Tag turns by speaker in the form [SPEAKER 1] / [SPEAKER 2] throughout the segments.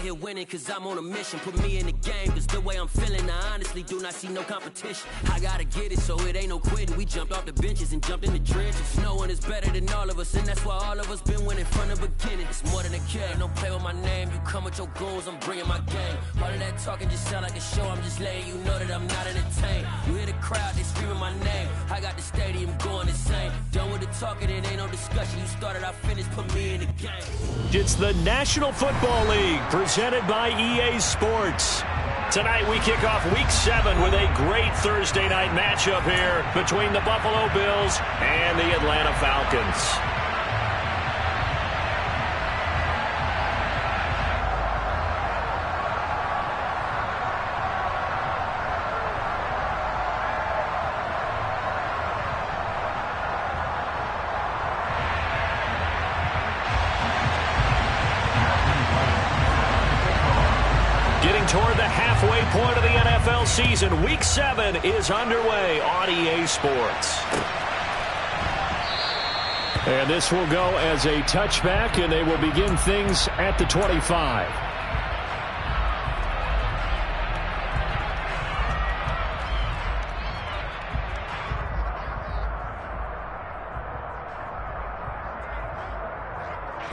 [SPEAKER 1] here winning cause I'm on a mission. Put me in the game cause the way I'm feeling, I honestly do not see no competition. I gotta get it so it ain't no quitting. We jumped off the benches and jumped in the trenches. No one is better than all of us, and that's why all of us been winning from the beginning. It's more than a game, don't play with my name. You come with your goons, I'm bringing my game. All of that talking just sound like a show, I'm just letting you know that I'm not entertained. You hear the crowd, they screaming my name. I got the stadium going insane. Done with the talking, it ain't no discussion. You started, I finished, put me in the game.
[SPEAKER 2] It's the National Football League presented by EA Sports. Tonight we kick off Week 7 with a great Thursday night matchup here between the Buffalo Bills and the Atlanta Falcons. Toward the halfway point of the NFL season, Week 7 is underway on EA Sports. And this will go as a touchback, and they will begin things at the 25.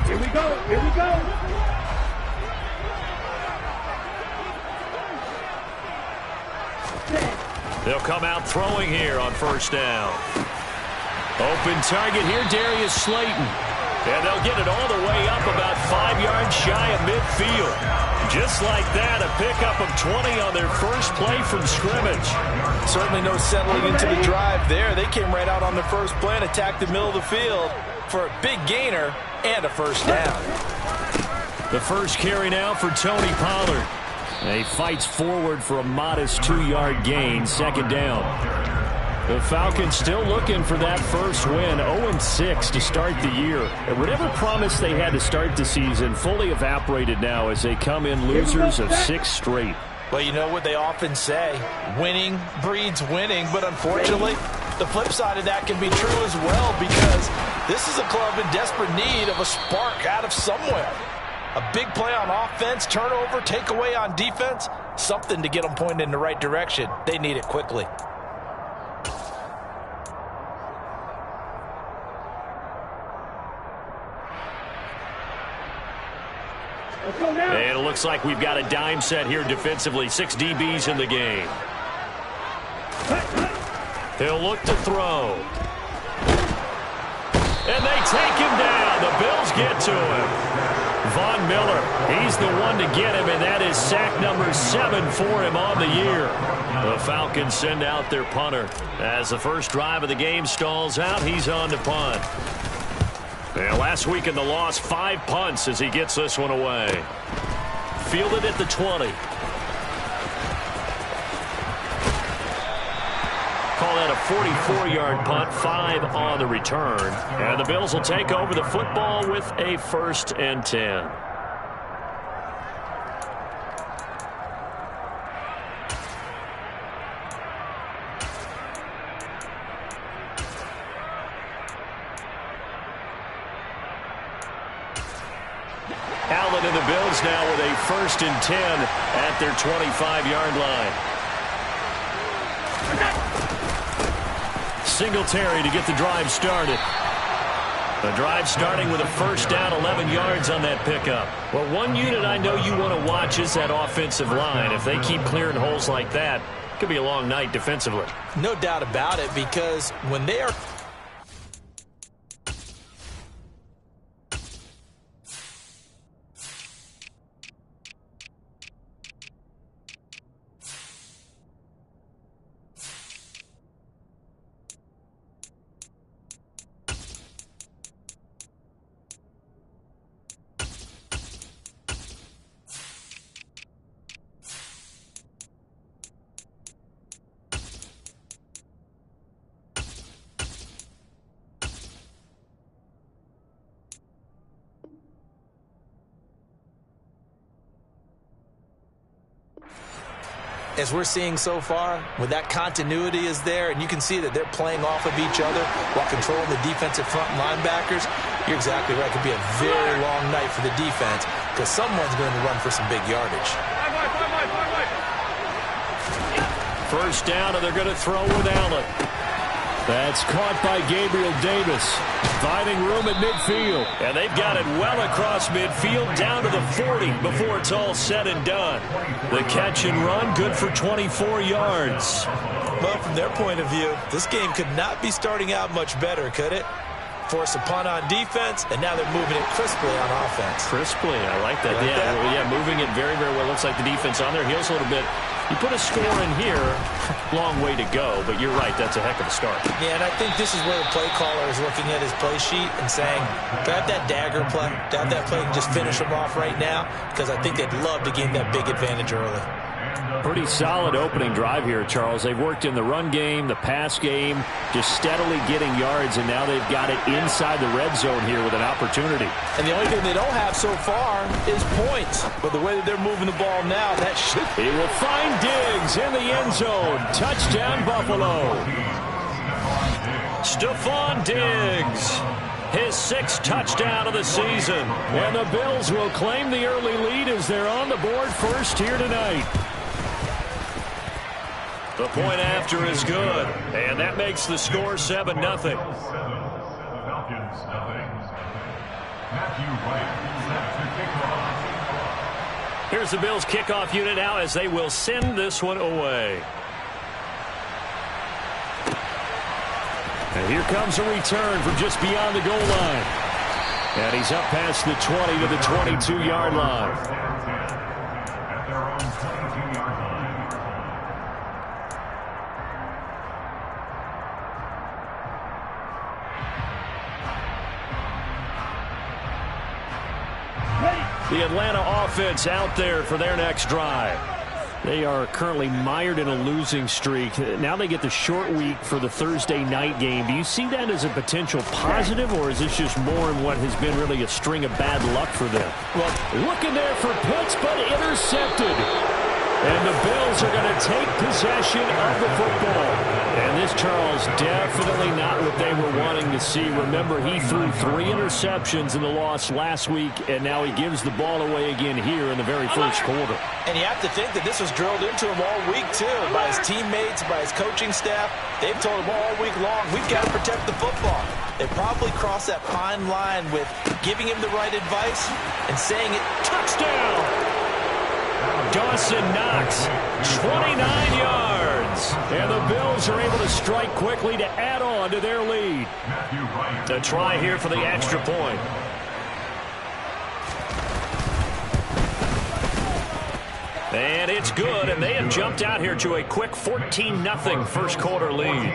[SPEAKER 3] Here we go, here we go.
[SPEAKER 2] They'll come out throwing here on first down. Open target here, Darius Slayton. And they'll get it all the way up about 5 yards shy of midfield. Just like that, a pickup of 20 on their first play from scrimmage.
[SPEAKER 4] Certainly no settling into the drive there. They came right out on the first play and attacked the middle of the field for a big gainer and a first down.
[SPEAKER 2] The first carry now for Tony Pollard. He fights forward for a modest 2-yard gain, second down. The Falcons still looking for that first win, 0-6 to start the year. And whatever promise they had to start the season fully evaporated now as they come in losers of 6 straight.
[SPEAKER 4] Well, you know what they often say, winning breeds winning, but unfortunately, the flip side of that can be true as well because this is a club in desperate need of a spark out of somewhere. A big play on offense, turnover, takeaway on defense, something to get them pointed in the right direction. They need it quickly.
[SPEAKER 2] And it looks like we've got a dime set here defensively. 6 DBs in the game. He'll look to throw. And they take him down. The Bills get to him. Von Miller, he's the one to get him, and that is sack number 7 for him on the year. The Falcons send out their punter. As the first drive of the game stalls out, he's on to punt. And last week in the loss, 5 punts as he gets this one away. Fielded at the 20. Call that a 44-yard punt, 5 on the return. And the Bills will take over the football with a 1st and 10. Allen and the Bills now with a 1st and 10 at their 25-yard line. Singletary to get the drive started. The drive starting with a first down, 11 yards on that pickup. Well, one unit I know you want to watch is that offensive line. If they keep clearing holes like that, it could be a long night defensively.
[SPEAKER 4] No doubt about it, because when they are as we're seeing so far, when that continuity is there, and you can see that they're playing off of each other while controlling the defensive front linebackers, you're exactly right. It could be a very long night for the defense. because someone's going to run for some big yardage.
[SPEAKER 2] First down, and they're going to throw with Allen. That's caught by Gabriel Davis. Finding room at midfield. And they've got it well across midfield down to the 40 before it's all said and done. The catch and run, good for 24 yards.
[SPEAKER 4] Well, from their point of view, this game could not be starting out much better, could it? Force a punt on defense, and now they're moving it crisply on offense.
[SPEAKER 2] Crisply, I like that. Yeah, moving it very, very well. Looks like the defense on their heels a little bit. You put a score in here, long way to go, but you're right, that's a heck of a start.
[SPEAKER 4] Yeah, and I think this is where the play caller is looking at his play sheet and saying, grab that dagger play, grab that play and just finish them off right now, because I think they'd love to gain that big advantage early.
[SPEAKER 2] Pretty solid opening drive here, Charles. They've worked in the run game, the pass game, just steadily getting yards, and now they've got it inside the red zone here with an opportunity.
[SPEAKER 4] And the only thing they don't have so far is points. But the way that they're moving the ball now, that should...
[SPEAKER 2] He will find Diggs in the end zone. Touchdown, Buffalo. Stephon Diggs. His 6th touchdown of the season. And the Bills will claim the early lead as they're on the board first here tonight. The point after is good, and that makes the score 7-0. Here's the Bills kickoff unit now as they will send this one away. And here comes a return from just beyond the goal line. And he's up past the 20 to the 22-yard line. The Atlanta offense out there for their next drive. They are currently mired in a losing streak. Now they get the short week for the Thursday night game. Do you see that as a potential positive, or is this just more in what has been really a string of bad luck for them? Well, looking there for Pitts, but intercepted. And the Bills are going to take possession of the football. And this, Charles, definitely not what they were wanting to see. Remember, he threw 3 interceptions in the loss last week, and now he gives the ball away again here in the very first quarter.
[SPEAKER 4] And you have to think that this was drilled into him all week, too, by his teammates, by his coaching staff. They've told him all week long, we've got to protect the football. They probably crossed that fine line with giving him the right advice and saying it, touchdown! Dawson Knox, 29 yards. And the Bills are able to strike quickly to add on to their lead. A try here for the extra point. And it's good, and they have jumped out here to a quick 14-0 first quarter lead.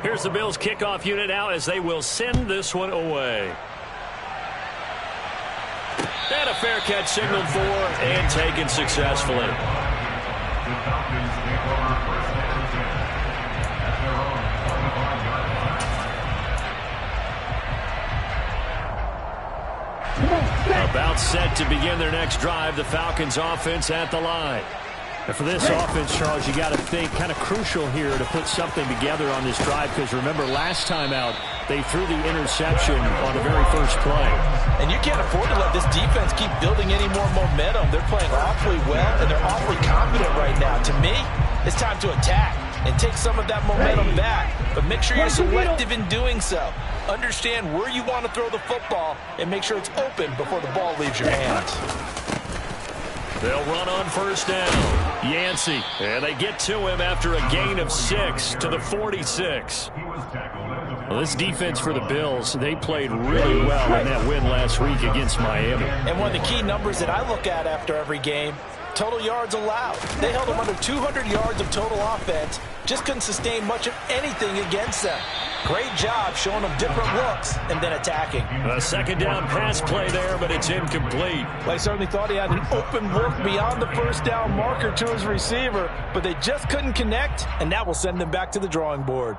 [SPEAKER 4] Here's the Bills kickoff unit now as they will send this one away. And a fair catch signaled for and taken successfully. About set to begin their next drive, the Falcons offense at the line. And for this offense, Charles, you got to think kind of crucial here to put something together on this drive, because remember last time out they threw the interception on the very first play.
[SPEAKER 5] And you can't afford to let this defense keep building any more momentum. They're playing awfully well, and they're awfully confident right now. To me, it's time to attack and take some of that momentum back, but make sure you're selective in doing so. Understand where you want to throw the football and make sure it's open before the ball leaves your hands.
[SPEAKER 2] They'll run on first down. Yancey, and they get to him after a gain of 6 to the 46. Well, this defense for the Bills, they played really well in that win last week against Miami.
[SPEAKER 5] And one of the key numbers that I look at after every game, total yards allowed. They held them under 200 yards of total offense, just couldn't sustain much of anything against them. Great job showing them different looks and then attacking.
[SPEAKER 2] A second down pass play there, but it's incomplete.
[SPEAKER 5] Well, I certainly thought he had an open look beyond the first down marker to his receiver, but they just couldn't connect, and that will send them back to the drawing board.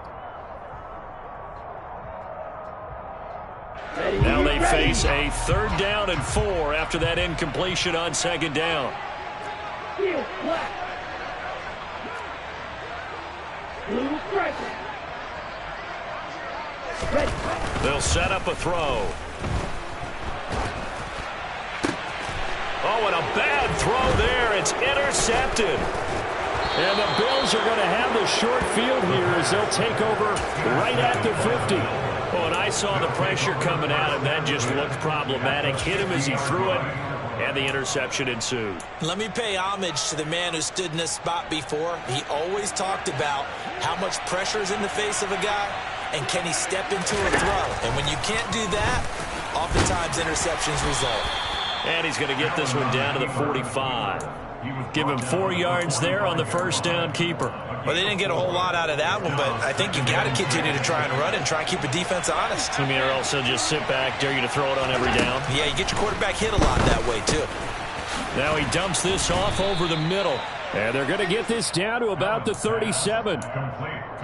[SPEAKER 2] Now they face a 3rd down and 4 after that incompletion on second down.
[SPEAKER 3] Blue strike.
[SPEAKER 2] They'll set up a throw. Oh, and a bad throw there. It's intercepted. And the Bills are going to have the short field here as they'll take over right at the 50. Oh, and I saw the pressure coming at him. That just looked problematic. Hit him as he threw it, and the interception ensued.
[SPEAKER 5] Let me pay homage to the man who stood in this spot before. He always talked about how much pressure is in the face of a guy, and can he step into a throw. And when you can't do that, oftentimes interceptions result.
[SPEAKER 2] And he's going to get this one down to the 45. Give him 4 yards there on the first down keeper.
[SPEAKER 5] Well, they didn't get a whole lot out of that one, but I think you got to continue to try and run and try and keep the defense honest.
[SPEAKER 2] I mean, or else they'll just sit back, dare you to throw it on every down.
[SPEAKER 5] Yeah, you get your quarterback hit a lot that way, too.
[SPEAKER 2] Now he dumps this off over the middle. And they're going to get this down to about the 37.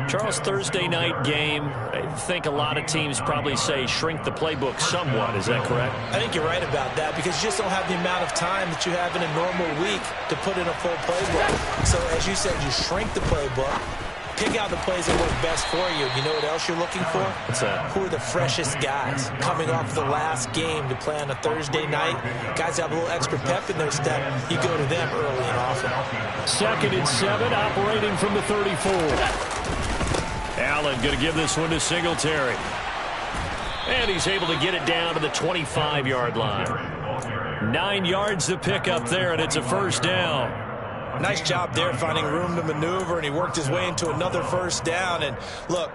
[SPEAKER 2] Charles, Thursday night game, I think a lot of teams probably say shrink the playbook somewhat. Is that correct?
[SPEAKER 5] I think you're right about that because you just don't have the amount of time that you have in a normal week to put in a full playbook. So, as you said, you shrink the playbook, pick out the plays that work best for you. You know what else you're looking for?
[SPEAKER 2] What's that?
[SPEAKER 5] Who are the freshest guys coming off the last game to play on a Thursday night? Guys have a little extra pep in their step. You go to them early and often.
[SPEAKER 2] 2nd and 7, operating from the 34. Allen going to give this one to Singletary. And he's able to get it down to the 25-yard line. 9 yards to pick up there, and it's a first down.
[SPEAKER 5] Nice job there finding room to maneuver, and he worked his way into another first down. And look,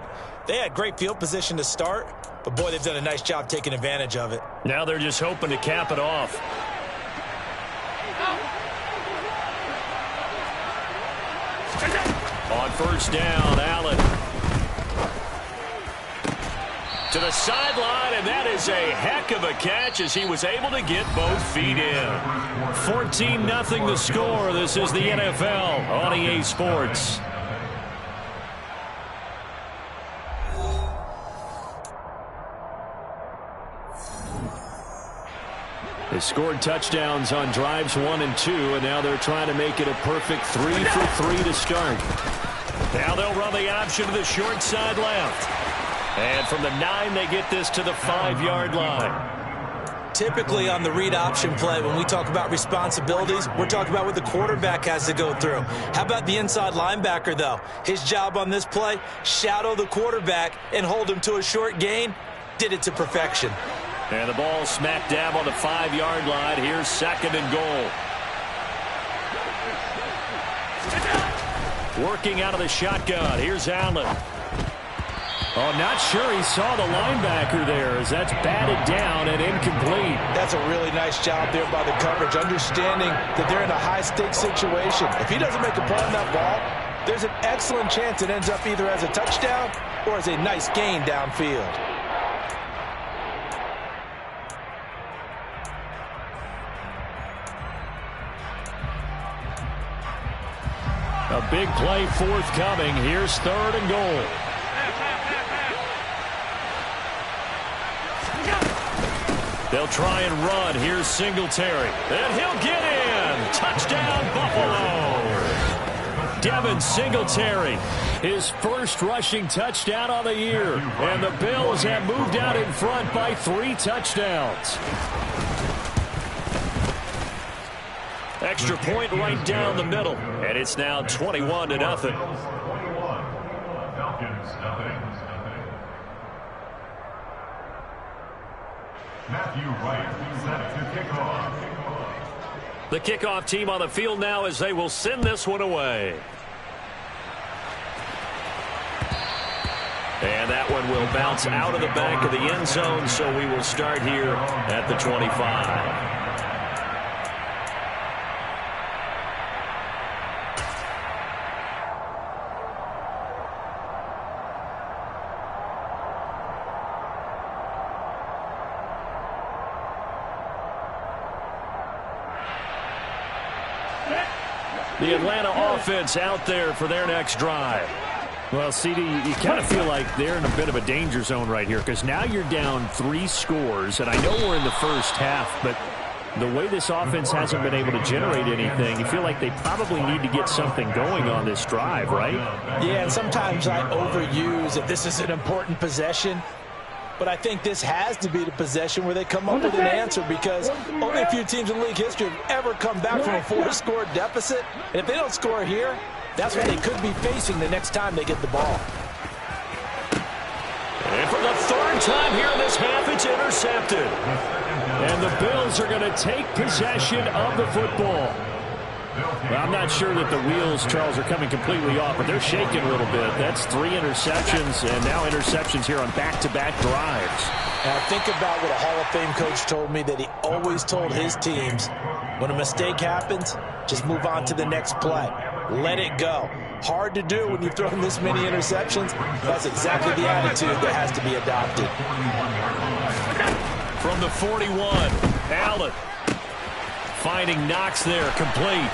[SPEAKER 5] they had great field position to start, but boy, they've done a nice job taking advantage of it.
[SPEAKER 2] Now they're just hoping to cap it off. On first down, Allen. To the sideline, and that is a heck of a catch as he was able to get both feet in. 14-0 the score. This is the NFL on EA Sports. They scored touchdowns on drives 1 and 2, and now they're trying to make it a perfect 3 for 3 to start. Now they'll run the option to the short side left. And from the 9, they get this to the 5-yard line.
[SPEAKER 5] Typically on the read option play, when we talk about responsibilities, we're talking about what the quarterback has to go through. How about the inside linebacker, though? His job on this play, shadow the quarterback and hold him to a short gain. Did it to perfection.
[SPEAKER 2] And the ball smack dab on the 5-yard line. Here's 2nd and goal. Working out of the shotgun. Here's Allen. Oh, not sure he saw the linebacker there as that's batted down and incomplete.
[SPEAKER 5] That's a really nice job there by the coverage, understanding that they're in a high-stakes situation. If he doesn't make a play on that ball, there's an excellent chance it ends up either as a touchdown or as a nice gain downfield.
[SPEAKER 2] A big play forthcoming. Here's 3rd and goal. They'll try and run. Here's Singletary. And he'll get in. Touchdown, Buffalo. Devin Singletary, his first rushing touchdown of the year. And the Bills have moved out in front by 3 touchdowns. Extra point right down the middle. And it's now 21-0.
[SPEAKER 6] Matthew Wright set to kick off.
[SPEAKER 2] The kickoff team on the field now as they will send this one away. And that one will bounce out of the back of the end zone, so we will start here at the 25. The Atlanta offense out there for their next drive.
[SPEAKER 7] Well, CD, you kind of feel like they're in a bit of a danger zone right here because now you're down 3 scores, and I know we're in the first half, but the way this offense hasn't been able to generate anything, you feel like they probably need to get something going on this drive, right?
[SPEAKER 4] Yeah, and sometimes I overuse if this is an important possession. But I think this has to be the possession where they come up with an answer, because only a few teams in league history have ever come back from a 4-score deficit. And if they don't score here, that's what they could be facing the next time they get the ball.
[SPEAKER 2] And for the third time here in this half, it's intercepted. And the Bills are going to take possession of the football. Well, I'm not sure that the wheels, Charles, are coming completely off, but they're shaking a little bit. That's 3 interceptions, and now interceptions here on back-to-back drives.
[SPEAKER 4] And I think about what a Hall of Fame coach told me, that he always told his teams, when a mistake happens, just move on to the next play. Let it go. Hard to do when you've thrown this many interceptions. That's exactly the attitude that has to be adopted.
[SPEAKER 2] From the 41, Allen finding Knox there, complete.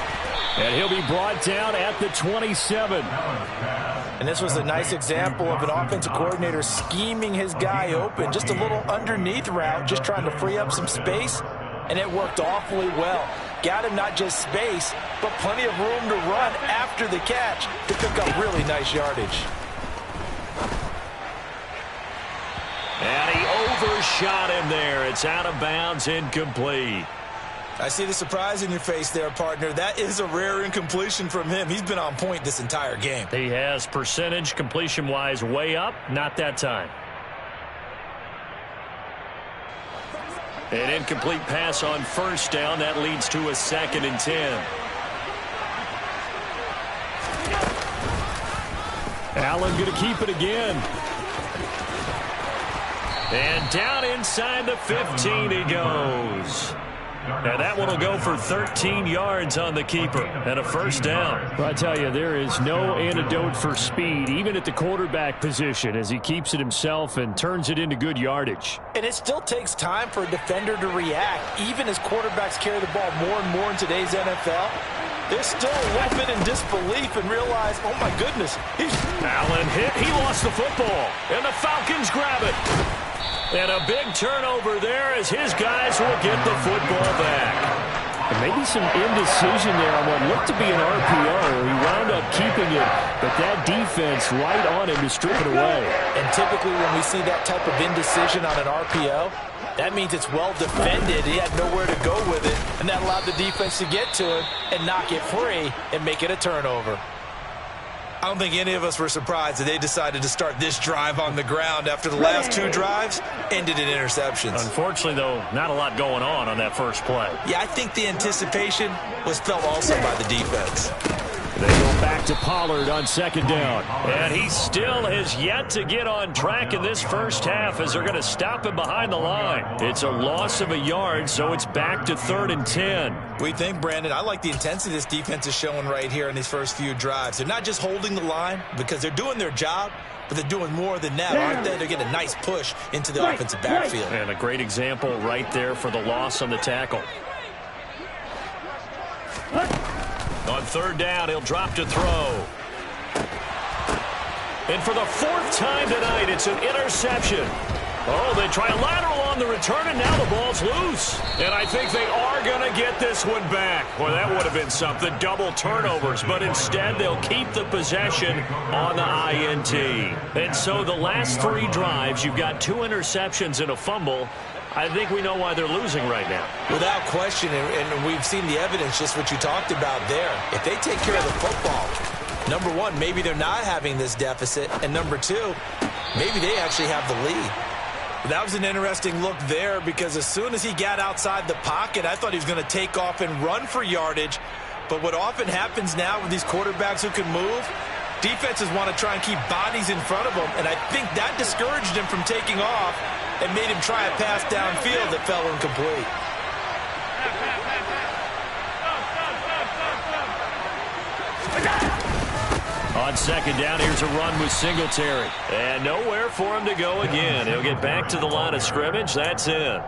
[SPEAKER 2] And he'll be brought down at the 27.
[SPEAKER 4] And this was a nice example of an offensive coordinator scheming his guy open. Just a little underneath route, just trying to free up some space. And it worked awfully well. Got him not just space, but plenty of room to run after the catch to pick up really nice yardage.
[SPEAKER 2] And he overshot him there. It's out of bounds, incomplete.
[SPEAKER 5] I see the surprise in your face there, partner. That is a rare incompletion from him. He's been on point this entire game.
[SPEAKER 2] He has percentage completion-wise way up. Not that time. An incomplete pass on first down. That leads to a 2nd and 10. Allen going to keep it again. And down inside the 15 he goes. Now that one will go for 13 yards on the keeper and a first down.
[SPEAKER 7] Well, I tell you, there is no antidote for speed, even at the quarterback position, as he keeps it himself and turns it into good yardage.
[SPEAKER 4] And it still takes time for a defender to react. Even as quarterbacks carry the ball more and more in today's NFL, they're still a little bit in disbelief and realize, oh my goodness,
[SPEAKER 2] Allen hit. He lost the football, and the Falcons grab it. And a big turnover there as his guys will get the football back.
[SPEAKER 7] And maybe some indecision there on what looked to be an RPO. He wound up keeping it, but that defense right on him to strip it away.
[SPEAKER 4] And typically when we see that type of indecision on an RPO, that means it's well defended. He had nowhere to go with it, and that allowed the defense to get to him and knock it free and make it a turnover.
[SPEAKER 5] I don't think any of us were surprised that they decided to start this drive on the ground after the last 2 drives ended in interceptions.
[SPEAKER 2] Unfortunately, though, not a lot going on that first play.
[SPEAKER 5] Yeah, I think the anticipation was felt also by the defense.
[SPEAKER 2] They go back to Pollard on 2nd down. And he still has yet to get on track in this first half as they're going to stop him behind the line. It's a loss of a yard, so it's back to 3rd and 10.
[SPEAKER 5] We think, Brandon, I like the intensity this defense is showing right here in these first few drives. They're not just holding the line because they're doing their job, but they're doing more than that, aren't they? They're getting a nice push into the offensive backfield.
[SPEAKER 2] And a great example right there for the loss on the tackle. On 3rd down, he'll drop to throw. And for the 4th time tonight, it's an interception. Oh, they try a lateral on the return, and now the ball's loose. And I think they are going to get this one back. Boy, that would have been something, double turnovers. But instead, they'll keep the possession on the INT. And so the last 3 drives, you've got 2 interceptions and a fumble. I think we know why they're losing right now.
[SPEAKER 5] Without question, and we've seen the evidence, just what you talked about there. If they take care of the football, number 1, maybe they're not having this deficit. And number 2, maybe they actually have the lead. That was an interesting look there because as soon as he got outside the pocket, I thought he was going to take off and run for yardage. But what often happens now with these quarterbacks who can move, defenses want to try and keep bodies in front of them. And I think that discouraged him from taking off and made him try a pass downfield that fell incomplete.
[SPEAKER 2] On 2nd down, here's a run with Singletary. And nowhere for him to go again. He'll get back to the line of scrimmage. That's it.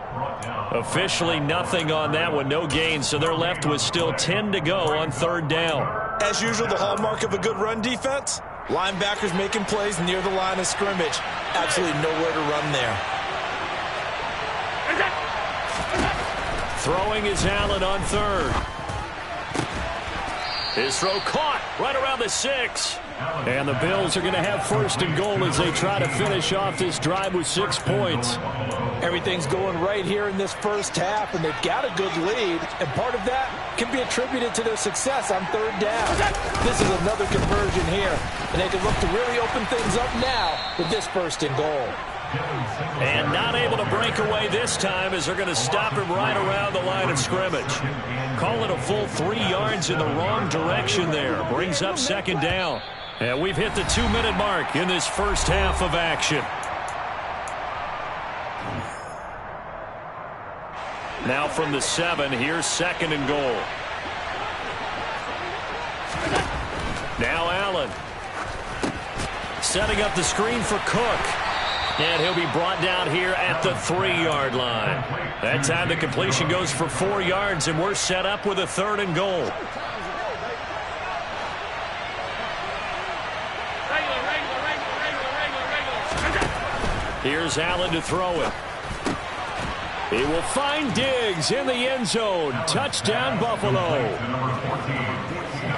[SPEAKER 2] Officially nothing on that one. No gain, so they're left with still 10 to go on 3rd down.
[SPEAKER 5] As usual, the hallmark of a good run defense, linebackers making plays near the line of scrimmage. Absolutely nowhere to run there.
[SPEAKER 2] Throwing is Allen on third. His throw caught right around the 6. And the Bills are going to have first and goal as they try to finish off this drive with 6 points.
[SPEAKER 4] Everything's going right here in this first half, and they've got a good lead, and part of that can be attributed to their success on third down. This is another conversion here, and they can look to really open things up now with this first and goal.
[SPEAKER 2] And not able to break away this time as they're going to stop him right around the line of scrimmage. Call it a full 3 yards in the wrong direction there. Brings up second down. And we've hit the 2-minute mark in this first half of action. Now from the 7, here's second and goal. Now Allen. Setting up the screen for Cook. And he'll be brought down here at the 3-yard line. That time the completion goes for 4 yards, and we're set up with a third and goal. Here's Allen to throw it. He will find Diggs in the end zone. Touchdown, Buffalo.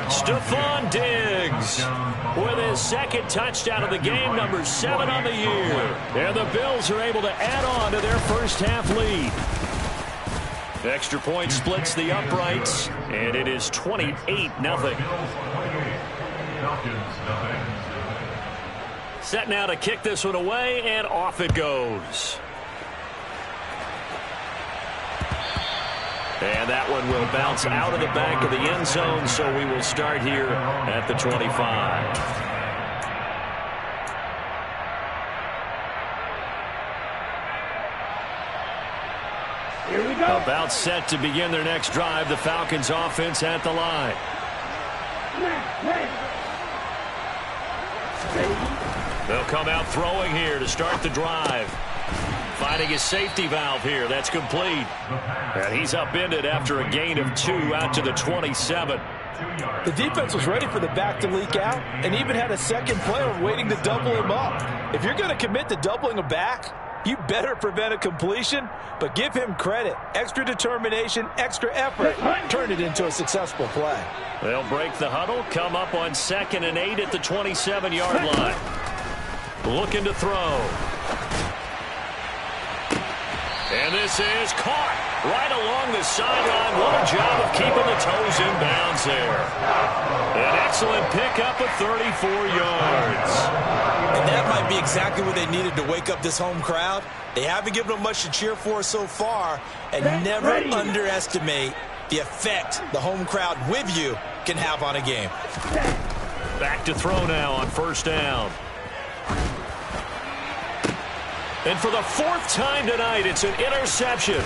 [SPEAKER 2] Stephon Diggs with his second touchdown of the game, number 7 on the year. And the Bills are able to add on to their first half lead. Extra point splits the uprights, and it is 28-0. Set now to kick this one away, and off it goes. And that one will bounce out of the back of the end zone, so we will start here at the 25.
[SPEAKER 3] Here we go.
[SPEAKER 2] About set to begin their next drive, the Falcons offense at the line. They'll come out throwing here to start the drive. Finding his safety valve here. That's complete. And he's upended after a gain of 2 out to the 27.
[SPEAKER 4] The defense was ready for the back to leak out and even had a second player waiting to double him up. If you're going to commit to doubling a back, you better prevent a completion, but give him credit. Extra determination, extra effort, turn it into a successful play.
[SPEAKER 2] They'll break the huddle, come up on 2nd and 8 at the 27-yard line. Looking to throw. And this is caught right along the sideline. What a job of keeping the toes in bounds there. An excellent pickup of 34 yards.
[SPEAKER 5] And that might be exactly what they needed to wake up this home crowd. They haven't given them much to cheer for so far, and never underestimate the effect the home crowd with you can have on a game.
[SPEAKER 2] Back to throw now on first down. And for the 4th time tonight, it's an interception.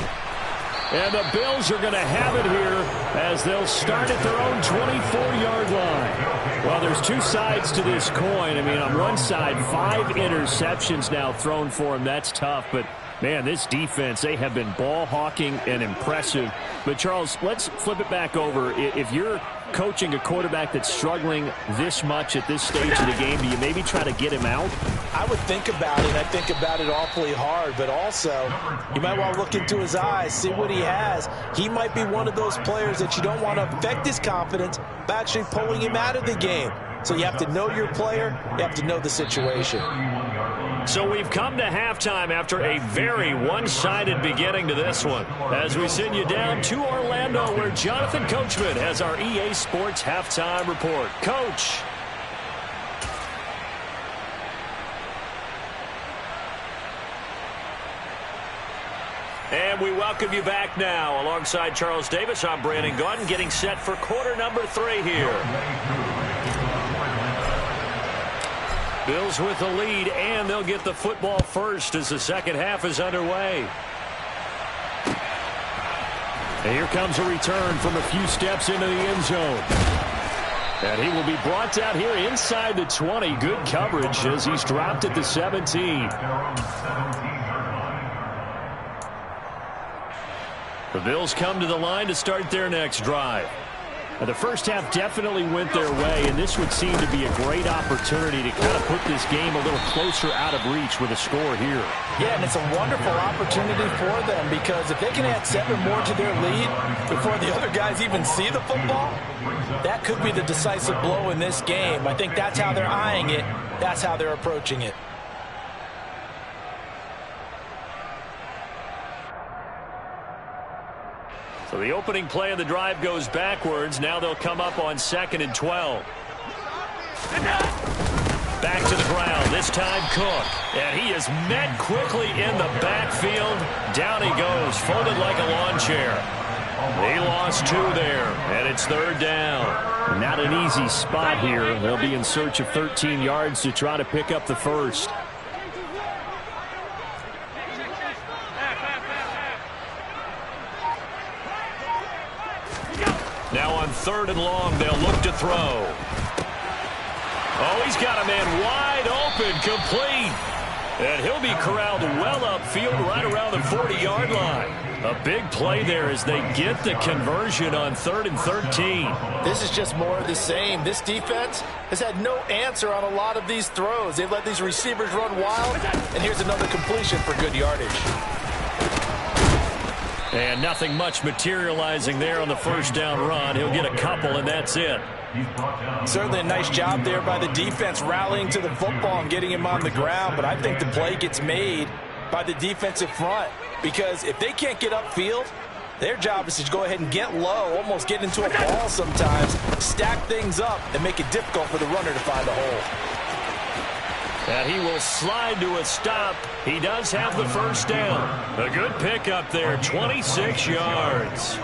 [SPEAKER 2] And the Bills are going to have it here as they'll start at their own 24-yard line. Well, there's 2 sides to this coin. I mean, on one side, 5 interceptions now thrown for him. That's tough. But, man, this defense, they have been ball hawking and impressive. But, Charles, let's flip it back over. If you're coaching a quarterback that's struggling this much at this stage of the game, do you maybe try to get him out?
[SPEAKER 4] I would think about it. I think about it awfully hard, but also you might want to look into his eyes, see what he has. He might be one of those players that you don't want to affect his confidence by actually pulling him out of the game. So you have to know your player. You have to know the situation.
[SPEAKER 2] So we've come to halftime after a very one-sided beginning to this one. As we send you down to Orlando, where Jonathan Coachman has our EA Sports halftime report. Coach. And we welcome you back now. Alongside Charles Davis, I'm Brandon Gaudin, getting set for quarter number 3 here. Bills with the lead, and they'll get the football first as the second half is underway. And here comes a return from a few steps into the end zone. And he will be brought down here inside the 20. Good coverage as he's dropped at the 17. The Bills come to the line to start their next drive.
[SPEAKER 7] The first half definitely went their way, and this would seem to be a great opportunity to kind of put this game a little closer out of reach with a score here.
[SPEAKER 4] Yeah, and it's a wonderful opportunity for them because if they can add 7 more to their lead before the other guys even see the football, that could be the decisive blow in this game. I think that's how they're eyeing it. That's how they're approaching it.
[SPEAKER 2] So the opening play of the drive goes backwards. Now they'll come up on 2nd and 12. Back to the ground. This time Cook. And he is met quickly in the backfield. Down he goes, folded like a lawn chair. He lost 2 there, and it's 3rd down.
[SPEAKER 7] Not an easy spot here. They'll be in search of 13 yards to try to pick up the first.
[SPEAKER 2] Now on 3rd and long, they'll look to throw. Oh, he's got a man wide open, complete. And he'll be corralled well upfield right around the 40-yard line. A big play there as they get the conversion on 3rd and 13.
[SPEAKER 4] This is just more of the same. This defense has had no answer on a lot of these throws. They've let these receivers run wild, and here's another completion for good yardage.
[SPEAKER 2] And nothing much materializing there on the first down run. He'll get a couple, and that's it.
[SPEAKER 4] Certainly a nice job there by the defense rallying to the football and getting him on the ground, but I think the play gets made by the defensive front because if they can't get upfield, their job is to go ahead and get low, almost get into a ball sometimes, stack things up, and make it difficult for the runner to find a hole.
[SPEAKER 2] And he will slide to a stop. He does have the first down. A good pickup there, 26 yards.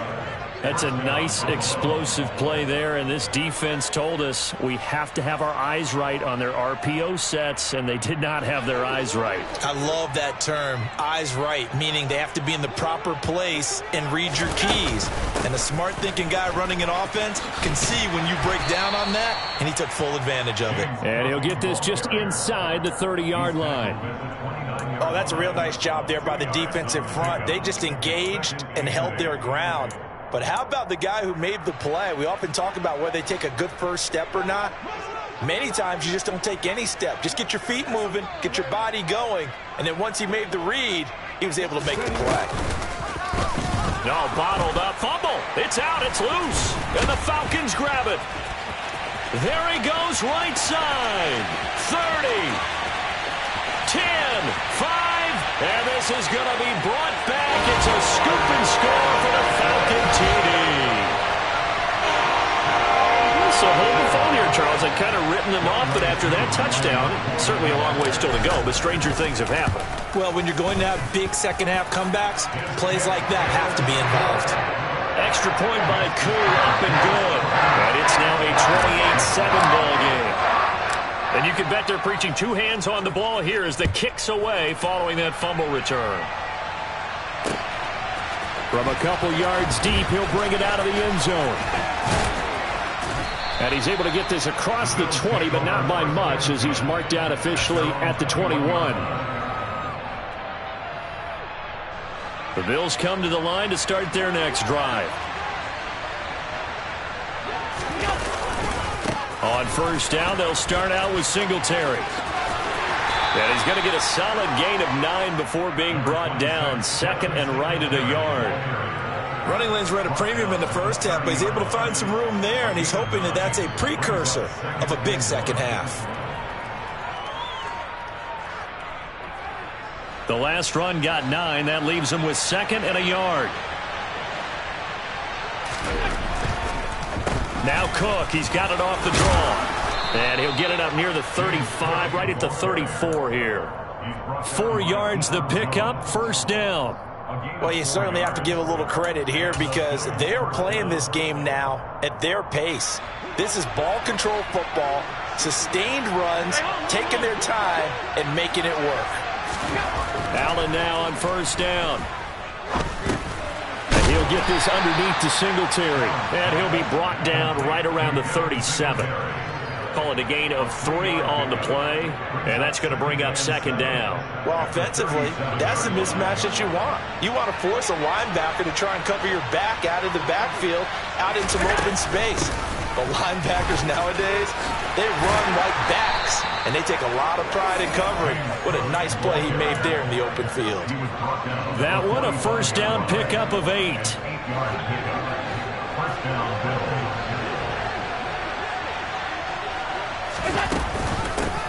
[SPEAKER 2] That's a nice explosive play there, and this defense told us we have to have our eyes right on their RPO sets, and they did not have their eyes right.
[SPEAKER 4] I love that term, eyes right, meaning they have to be in the proper place and read your keys. And a smart thinking guy running an offense can see when you break down on that, and he took full advantage of it.
[SPEAKER 7] And he'll get this just inside the 30-yard line.
[SPEAKER 4] Oh, that's a real nice job there by the defensive front. They just engaged and held their ground. But how about the guy who made the play? We often talk about whether they take a good first step or not. Many times you just don't take any step. Just get your feet moving, get your body going, and then once he made the read, he was able to make the play.
[SPEAKER 2] No, bottled up. Fumble. It's out. It's loose. And the Falcons grab it. There he goes, right side. 30. 10. 5. And this is going to be brought back. It's a scoop and score for the Falcon TD. So hold the phone here, Charles. I've kind of written them off, but after that touchdown, certainly a long way still to go, but stranger things have happened.
[SPEAKER 4] Well, when you're going to have big second-half comebacks, plays like that have to be involved.
[SPEAKER 2] Extra point by Koo, up and good. And it's now a 28-7 ball game. And you can bet they're preaching 2 hands on the ball here as the kick's away following that fumble return.
[SPEAKER 7] From a couple yards deep, he'll bring it out of the end zone. And he's able to get this across the 20, but not by much as he's marked out officially at the 21. The Bills come to the line to start their next drive. On first down, they'll start out with Singletary. And he's going to get a solid gain of 9 before being brought down. 2nd and right at a yard.
[SPEAKER 4] Running lanes were at a premium in the first half, but he's able to find some room there, and he's hoping that that's a precursor of a big second half.
[SPEAKER 2] The last run got 9. That leaves him with 2nd and a yard. Now Cook, he's got it off the draw. And he'll get it up near the 35, right at the 34 here. 4 yards the pickup, first down.
[SPEAKER 4] Well, you certainly have to give a little credit here because they're playing this game now at their pace. This is ball control football, sustained runs, taking their time, and making it work.
[SPEAKER 2] Allen now on first down.
[SPEAKER 7] And he'll get this underneath to Singletary.
[SPEAKER 2] And he'll be brought down right around the 37. Call it a gain of 3 on the play, and that's going to bring up second down.
[SPEAKER 5] Well, offensively, that's the mismatch that you want. You want to force a linebacker to try and cover your back out of the backfield, out into some open space. But linebackers nowadays, they run like backs, and they take a lot of pride in covering. What a nice play he made there in the open field.
[SPEAKER 2] That one, a first down pickup of 8.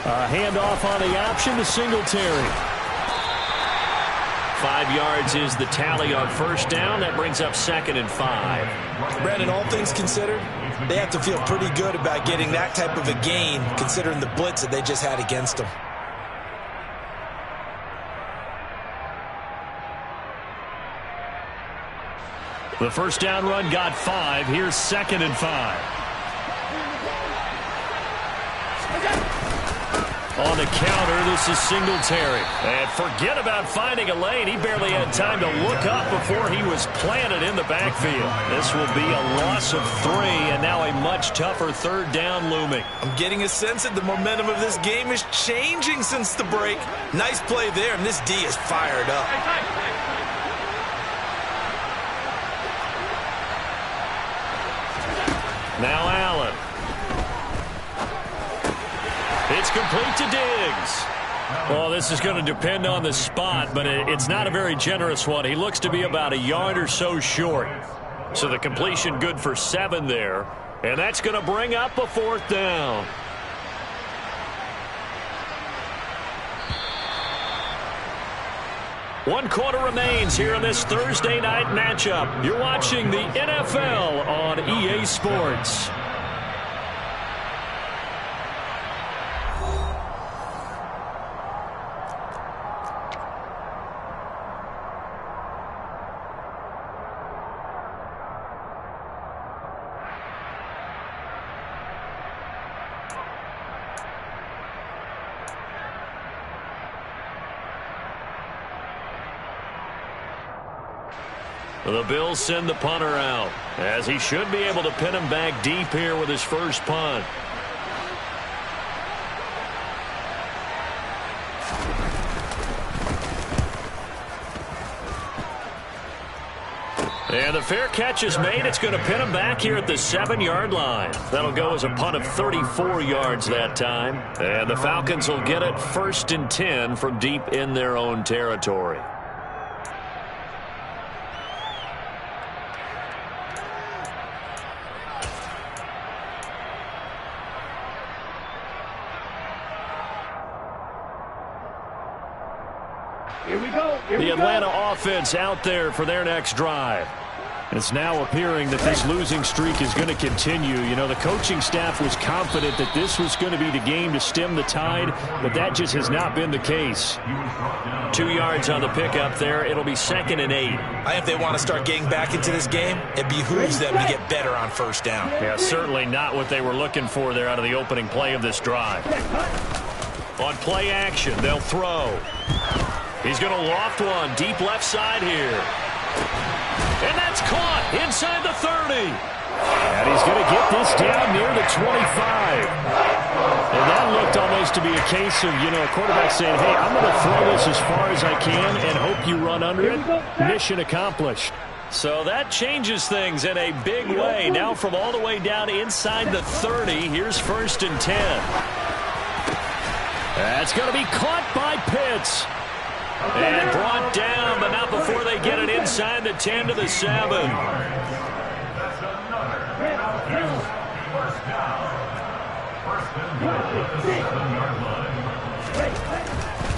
[SPEAKER 2] A handoff on the option to Singletary. 5 yards is the tally on first down. That brings up 2nd and 5.
[SPEAKER 5] Brandon, all things considered, they have to feel pretty good about getting that type of a gain, considering the blitz that they just had against them.
[SPEAKER 2] The first down run got 5. Here's 2nd and 5. On the counter, this is Singletary. And forget about finding a lane. He barely had time to look up before he was planted in the backfield. This will be a loss of 3, and now a much tougher third down looming.
[SPEAKER 5] I'm getting a sense that the momentum of this game is changing since the break. Nice play there, and this D is fired up.
[SPEAKER 2] Now Allen. It's complete to Diggs. Well, this is going to depend on the spot, but it's not a very generous one. He looks to be about a yard or so short. So the completion good for 7 there. And that's going to bring up a 4th down. One quarter remains here in this Thursday night matchup. You're watching the NFL on EA Sports. The Bills send the punter out, as he should be able to pin him back deep here with his first punt. And the fair catch is made. It's going to pin him back here at the 7-yard line. That'll go as a punt of 34 yards that time. And the Falcons will get it 1st and 10 from deep in their own territory. The Atlanta offense out there for their next drive. It's now appearing that this losing streak is going to continue. You know, the coaching staff was confident that this was going to be the game to stem the tide, but that just has not been the case. 2 yards on the pickup there. It'll be 2nd and 8.
[SPEAKER 5] I think if they want to start getting back into this game, it behooves them to get better on first down.
[SPEAKER 2] Yeah, certainly not what they were looking for there out of the opening play of this drive. On play action, they'll throw. He's going to loft one deep left side here. And that's caught inside the 30. And he's going to get this down near the 25. And that looked almost to be a case of, you know, a quarterback saying, hey, I'm going to throw this as far as I can and hope you run under it. Mission accomplished. So that changes things in a big way. Now from all the way down inside the 30, here's 1st and 10. That's going to be caught by Pitts. And brought down, but not before they get it inside the 10 to the 7.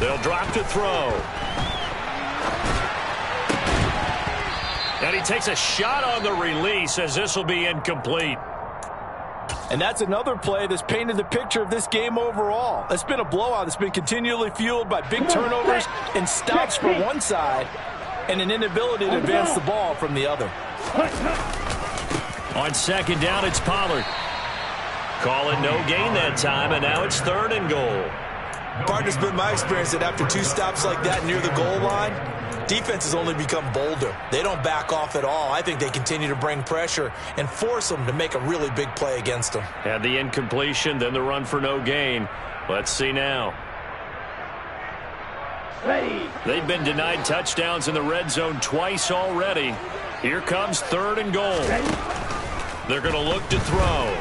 [SPEAKER 2] They'll drop to throw. And he takes a shot on the release as this will be incomplete.
[SPEAKER 5] And that's another play that's painted the picture of this game overall. It's been a blowout. It's been continually fueled by big turnovers and stops from one side and an inability to advance the ball from the other.
[SPEAKER 2] On 2nd down, it's Pollard. Call it no gain that time, and now it's 3rd and goal.
[SPEAKER 5] Partner's been my experience that after 2 stops like that near the goal line, defense has only become bolder. They don't back off at all. I think they continue to bring pressure and force them to make a really big play against them.
[SPEAKER 2] Had the incompletion, then the run for no gain. Let's see now.
[SPEAKER 3] Ready.
[SPEAKER 2] They've been denied touchdowns in the red zone twice already. Here comes 3rd and goal.
[SPEAKER 3] Ready.
[SPEAKER 2] They're going to look to throw.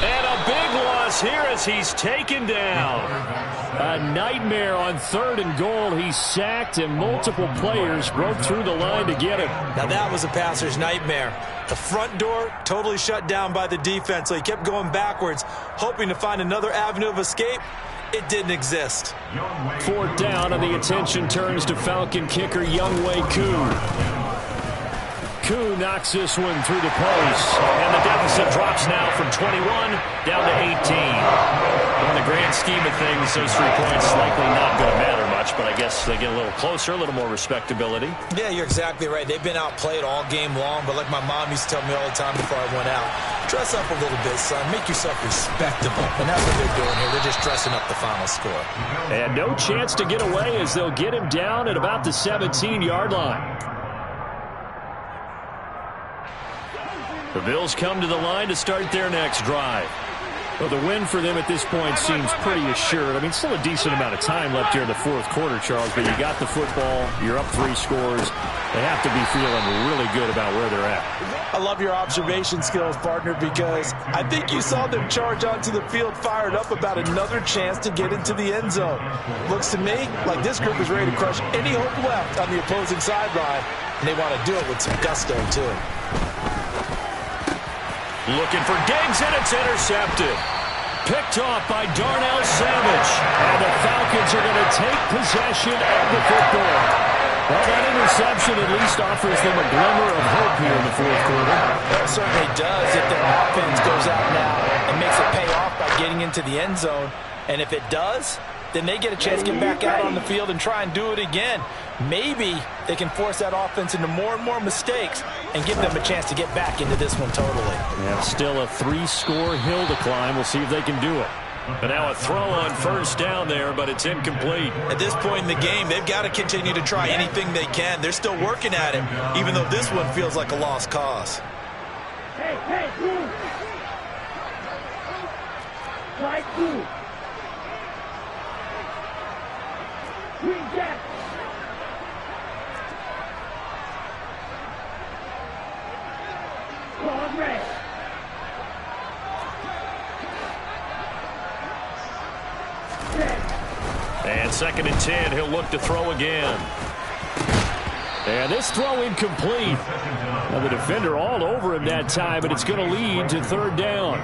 [SPEAKER 2] And a big loss here as he's taken down. A nightmare on 3rd and goal. He's sacked and multiple players broke through the line to get him.
[SPEAKER 5] Now that was a passer's nightmare. The front door totally shut down by the defense, so he kept going backwards, hoping to find another avenue of escape. It didn't exist.
[SPEAKER 2] 4th down, and the attention turns to Falcon kicker Younghoe Koo. Koo knocks this one through the post, and the deficit drops now from 21 down to 18. In the grand scheme of things, those 3 points likely not going to matter much, but I guess they get a little closer, a little more respectability.
[SPEAKER 5] Yeah, you're exactly right. They've been outplayed all game long, but like my mom used to tell me all the time before I went out, dress up a little bit, son. Make yourself respectable. And that's what they're doing here. They're just dressing up the final score.
[SPEAKER 2] And no chance to get away as they'll get him down at about the 17-yard line. The Bills come to the line to start their next drive. Well, the win for them at this point seems pretty assured. I mean, still a decent amount of time left here in the 4th quarter, Charles, but you got the football, you're up 3 scores. They have to be feeling really good about where they're at.
[SPEAKER 5] I love your observation skills, partner, because I think you saw them charge onto the field fired up about another chance to get into the end zone. Looks to me like this group is ready to crush any hope left on the opposing sideline, and they want to do it with some gusto, too.
[SPEAKER 2] Looking for Diggs, and it's intercepted. Picked off by Darnell Savage. And the Falcons are going to take possession of the football. Well, that interception at least offers them a glimmer of hope here in the 4th quarter.
[SPEAKER 5] It certainly does if their offense goes out now and makes it pay off by getting into the end zone. And if it does, then they get a chance to get back out on the field and try and do it again. Maybe they can force that offense into more and more mistakes and give them a chance to get back into this one totally.
[SPEAKER 2] Yeah, still a 3-score hill to climb. We'll see if they can do it. And now a throw on 1st down there, but it's incomplete.
[SPEAKER 5] At this point in the game, they've got to continue to try anything they can. They're still working at it, even though this one feels like a lost cause.
[SPEAKER 3] Hey, move. Slide through. Green Jack. Long red.
[SPEAKER 2] And 2nd and 10, he'll look to throw again. And this throw incomplete. Now the defender all over him that time, but it's going to lead to 3rd down.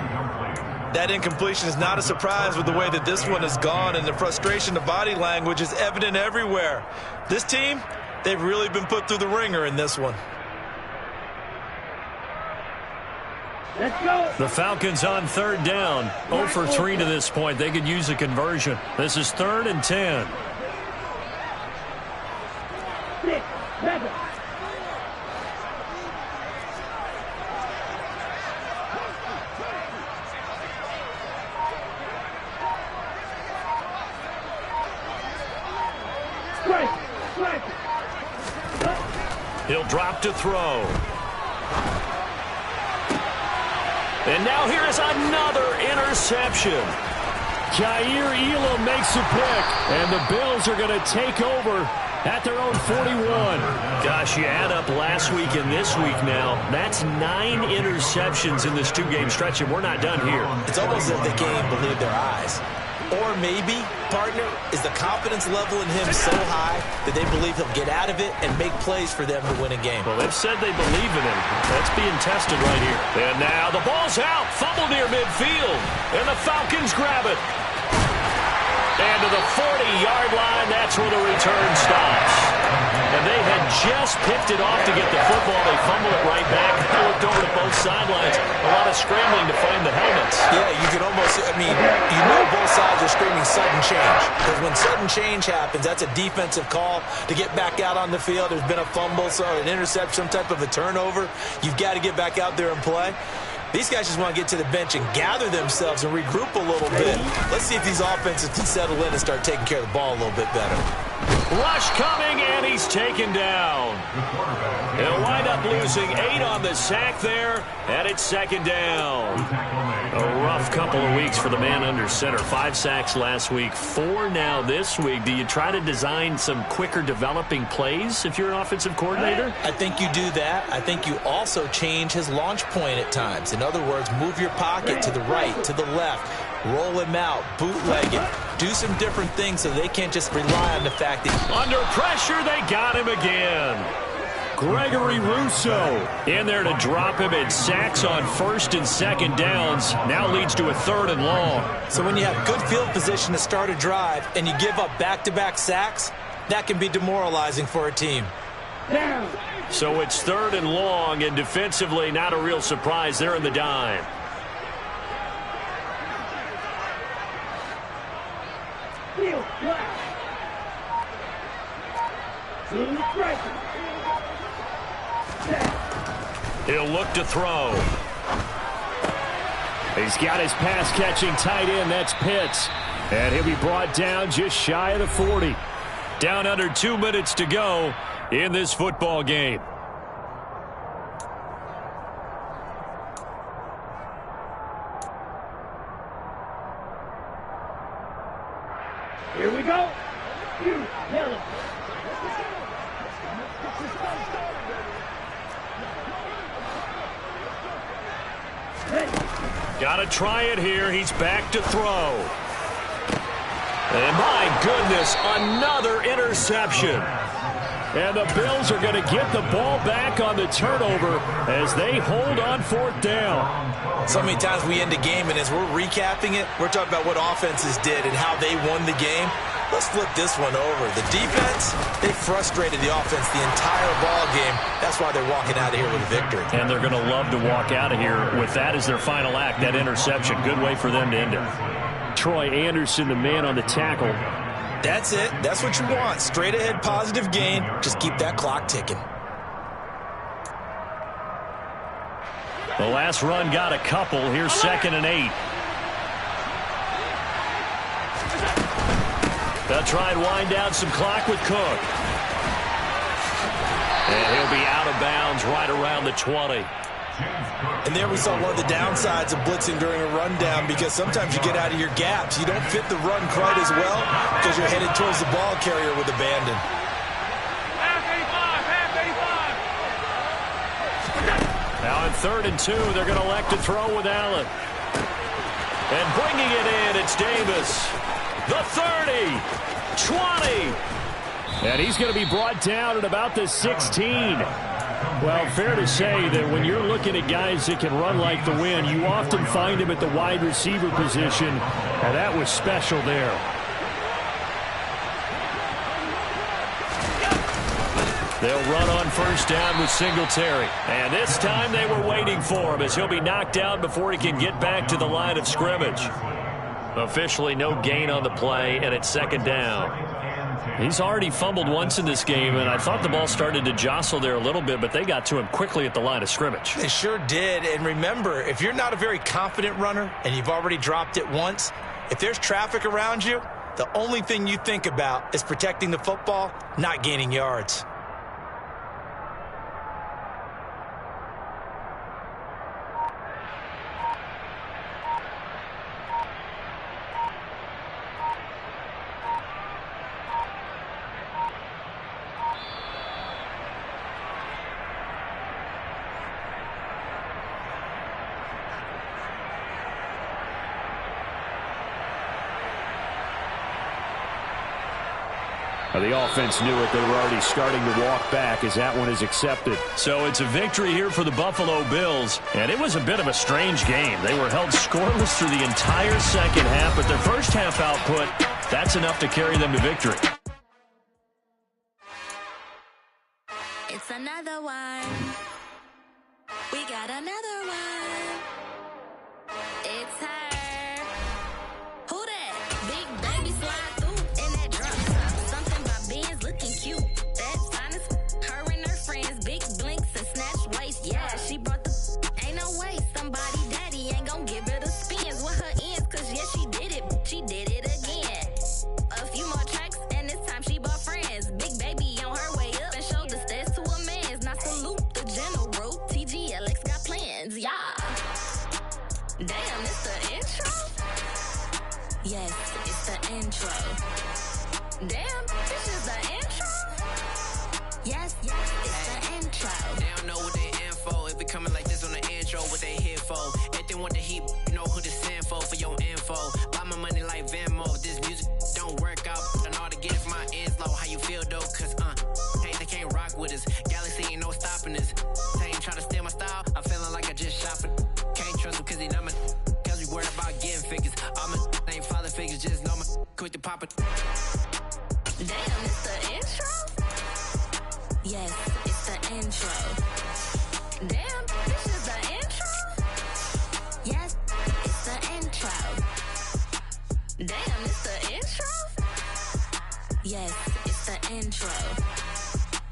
[SPEAKER 5] That incompletion is not a surprise with the way that this one has gone, and the frustration, the body language is evident everywhere. This team, they've really been put through the ringer in this one.
[SPEAKER 3] Let's go.
[SPEAKER 2] The Falcons on 3rd down. 0 for 3 to this point. They could use a conversion. This is 3rd and 10.
[SPEAKER 3] 6, 7. Strike.
[SPEAKER 2] He'll drop to throw. And now here is another interception. Kaiir Elam makes a pick, and the Bills are going to take over at their own 41. Gosh, you add up last week and this week now, that's 9 interceptions in this 2-game stretch, and we're not done here.
[SPEAKER 5] It's almost as if they can't even believe their eyes. Or maybe, partner, is the confidence level in him so high that they believe he'll get out of it and make plays for them to win a game.
[SPEAKER 2] Well, they've said they believe in him. That's being tested right here. And now the ball's out. Fumble near midfield. And the Falcons grab it. And to the 40-yard line, that's where the return stops. And they had just picked it off to get the football. They fumble it right back. They looked over to both sidelines. A lot of scrambling to find the helmets.
[SPEAKER 5] Yeah, you can almost, you know both sides are screaming sudden change. Because when sudden change happens, that's a defensive call to get back out on the field. There's been a fumble, so an interception, some type of a turnover. You've got to get back out there and play. These guys just want to get to the bench and gather themselves and regroup a little bit. Let's see if these offenses can settle in and start taking care of the ball a little bit better.
[SPEAKER 2] Rush coming, and he's taken down. He'll wind up losing 8 on the sack there, and it's second down. A rough couple of weeks for the man under center. 5 sacks last week, 4 now this week. Do you try to design some quicker developing plays if you're an offensive coordinator?
[SPEAKER 5] I think you do that. I think you also change his launch point at times. In other words, move your pocket to the right, to the left, roll him out, bootleg it, do some different things so they can't just rely on the fact that...
[SPEAKER 2] Under pressure, they got him again. Gregory Rousseau in there to drop him in sacks on first and second downs. Now leads to a 3rd and long.
[SPEAKER 5] So when you have good field position to start a drive and you give up back-to-back sacks, that can be demoralizing for a team.
[SPEAKER 3] Down.
[SPEAKER 2] So it's 3rd and long, and defensively not a real surprise. They're in the dime.
[SPEAKER 3] Field flat. Team striker.
[SPEAKER 2] He'll look to throw. He's got his pass-catching tight end. That's Pitts. And he'll be brought down just shy of the 40. Down under 2 minutes to go in this football game.
[SPEAKER 3] Here we go. Yellow.
[SPEAKER 2] Got to try it here. He's back to throw. And my goodness, another interception. And the Bills are going to get the ball back on the turnover as they hold on 4th down.
[SPEAKER 5] So many times we end a game, and as we're recapping it, we're talking about what offenses did and how they won the game. Let's flip this one over. The defense, they frustrated the offense the entire ball game. That's why they're walking out of here with a victory.
[SPEAKER 2] And they're going to love to walk out of here with that as their final act, that interception. Good way for them to end it. Troy Anderson, the man on the tackle.
[SPEAKER 5] That's it. That's what you want. Straight ahead positive gain. Just keep that clock ticking.
[SPEAKER 2] The last run got a couple. Here's 2nd and 8. They'll try and wind down some clock with Cook. And he'll be out of bounds right around the 20.
[SPEAKER 5] And there we saw one of the downsides of blitzing during a rundown, because sometimes you get out of your gaps. You don't fit the run quite as well because you're headed towards the ball carrier with abandon.
[SPEAKER 2] Now in 3rd and 2, they're going to elect to throw with Allen. And bringing it in, it's Davis. The 30, 20. And he's going to be brought down at about the 16. Well, fair to say that when you're looking at guys that can run like the wind, you often find them at the wide receiver position, and that was special there. They'll run on 1st down with Singletary. And this time they were waiting for him as he'll be knocked down before he can get back to the line of scrimmage. Officially no gain on the play, and it's 2nd down. He's already fumbled once in this game, and I thought the ball started to jostle there a little bit, but they got to him quickly at the line of scrimmage.
[SPEAKER 5] They sure did. And remember, if you're not a very confident runner and you've already dropped it once, if there's traffic around you, the only thing you think about is protecting the football, not gaining yards.
[SPEAKER 2] The offense knew it. They were already starting to walk back as that one is accepted. So it's a victory here for the Buffalo Bills. And it was a bit of a strange game. They were held scoreless through the entire second half, but their first half output, that's enough to carry them to victory.
[SPEAKER 8] It's another one. We got another one. It's her. Who that? Big baby slide through in that drop top. Something about Benz looking cute. That's honest. Her and her friends, big blinks and snatch waist. Yeah, she brought the ain't no way. Somebody daddy ain't gon' give her the spins with her ends. Cause yeah, she did it. She did it again. A few more tracks and this time she bought friends. it's the intro. Damn, this is the intro? Yes, it's the intro.
[SPEAKER 1] They don't know what they in for. If it coming like this on the intro, what they here for? If they want the heat, you know who to send for your info. Buy my money like Venmo. If this music don't work out, I know how to get it from my ends low. How you feel though? Cause hey, they can't rock with us. Galaxy ain't no stopping us. They ain't try to steal my style. I'm feeling like I just shot for. Can't trust them cause they not my. Cause we worried about getting figures. All my ain't father figures, just know my quick to pop it.
[SPEAKER 8] Damn, it's the intro? Yes, it's the intro. Damn, this is the intro? Yes, it's the intro. Damn, it's the intro? Yes, it's the intro.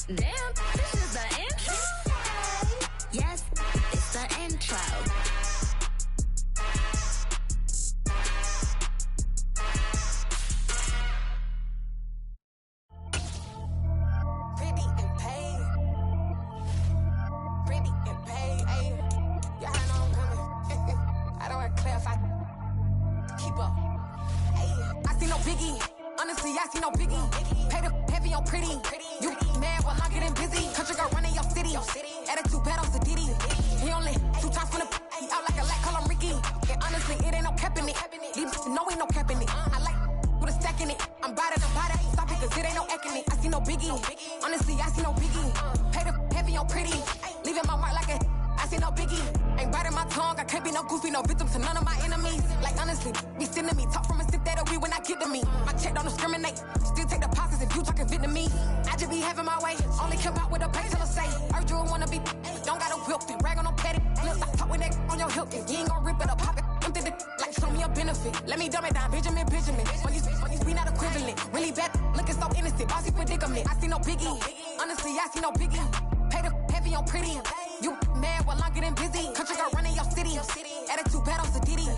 [SPEAKER 8] Damn, this is the intro? Yes, it's the intro.
[SPEAKER 9] I see no biggie. Pay the heavy on pretty. You mad while I'm getting busy. Country girl running your city. Attitude bad on Diddy. He only 2 times from the he out like a lack, call him Ricky. And honestly, it ain't no cap in it. These no ain't no cap in it. I like with a stack in it. I'm about it. Stop it, cause it ain't no acting it. I see no biggie. Honestly, I see no biggie. Pay the heavy on pretty. Leaving my mark like a I see no biggie. Ain't biting my tongue. I can't be no goofy, no victim to none of my enemies. Like honestly, be sending me talk from a sip that a weed when I get to me. My check don't discriminate. Still take deposits if you talking Vietnamese. I just be having my way. Only care about what the pay teller say. Urge you wanna be, don't got a whip it. Rag on no petty. Look, I talk with that on your hilt. You ain't gon' rip it or pop it. Empty the like show me a benefit. Let me dumb it down, Benjamin. When you be not equivalent. Really bad, looking so innocent. Bossy predicament. I see no biggie. Honestly, I see no biggie. Pay the heavy on pretty. You mad while I'm getting busy. Country girl running your city. Attitude bad on Diddy.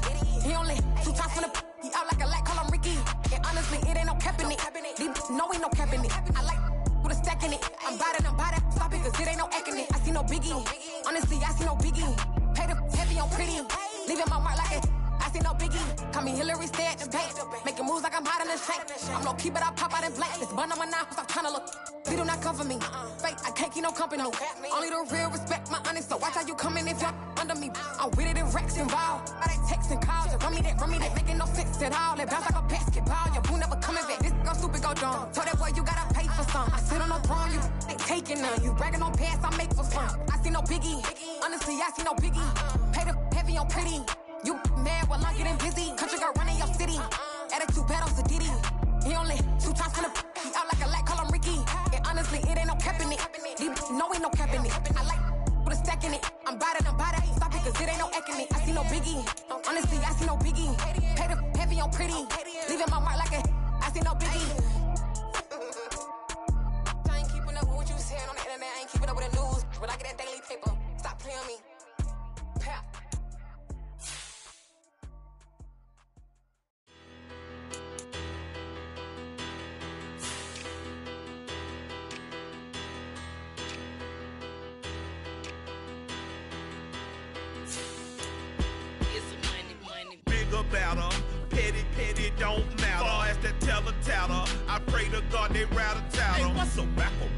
[SPEAKER 9] He only 2 times from the he out like a lack, call him Ricky. And honestly, it ain't no cap in it. These no ain't no cap in it. I like with a stack in it. I'm about it. Stop it, cause it ain't no acting it. I see no biggie. Honestly, I see no biggie. Pay the heavy on pretty. Leaving my mark like it. I see no biggie. Call me Hillary, stay at the bank. Making moves like I'm hot in the shank. I'm low key, but I pop out in blank. This bun on my knife, stop trying to look. They do not come for me. Fake, I can't keep no company. Only the real respect my honest. So watch how you coming if you're under me. I'm with it in racks involved. I they text and calls. Run me that, making no sense at all. They bounce like a basketball. Your boo never coming back. This go stupid, go dumb. Told that boy you gotta pay for some. I sit on no throne, you ain't taking none. You bragging on pants, I make for fun. I see no biggie. Honestly, I see no biggie. Pay the heavy on pretty. You mad while I'm getting busy. Country girl running your city. Attitude bad on Diddy. He only 2 times from the he out like a lack, call him Ricky. And honestly, it ain't no cap in it. These no ain't no cap in it. I like with a stack in it. I'm about it. Stop it, cause it ain't no acting it. I see no biggie. Honestly, I see no biggie. Pay the heavy on pretty. Leaving my mark like a I see no biggie. I ain't keeping up with what you saying on the internet. I ain't keeping up with the news. But I get that daily paper. Stop playing me. Pap.
[SPEAKER 10] Better, petty don't matter. Far as the teller, I pray to God they rattle tattle. Hey, what's a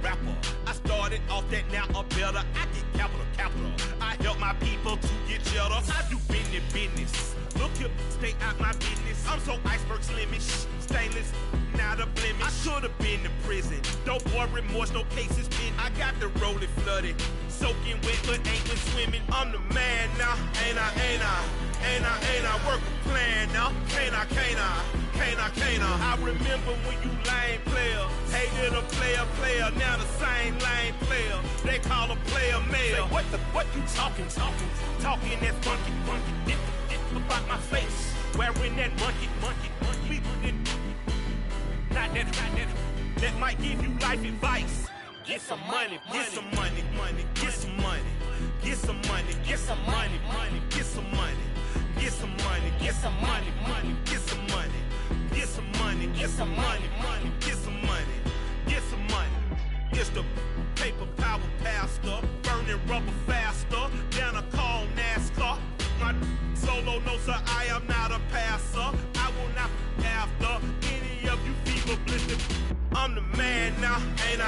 [SPEAKER 10] rapper? I started off that, now I'm better. I get capital. I help my people to get cheddar. I do business. Look here, stay out my business. I'm so iceberg slimmish, stainless, not a blemish. I should've been to prison. Don't boy remorse, no cases pinned. I got the rolling flooded, soaking wet, but ain't been swimming. I'm the man now, ain't I? Work a plan now, can't I? I remember when you lame player, hated a player, now the same lame player. They call a player male. Say, what you talking that funky, about my face, wearing that monkey, we didn't, not that might give you life advice. Get some money, get some money, get some money, get some money, get some money, get some money. Get some money, get some money, get some money, get some money, get some money, get some money, get some money. It's the paper power pastor, burning rubber faster than a call NASCAR. My solo, no sir, I am not a passer. I will not have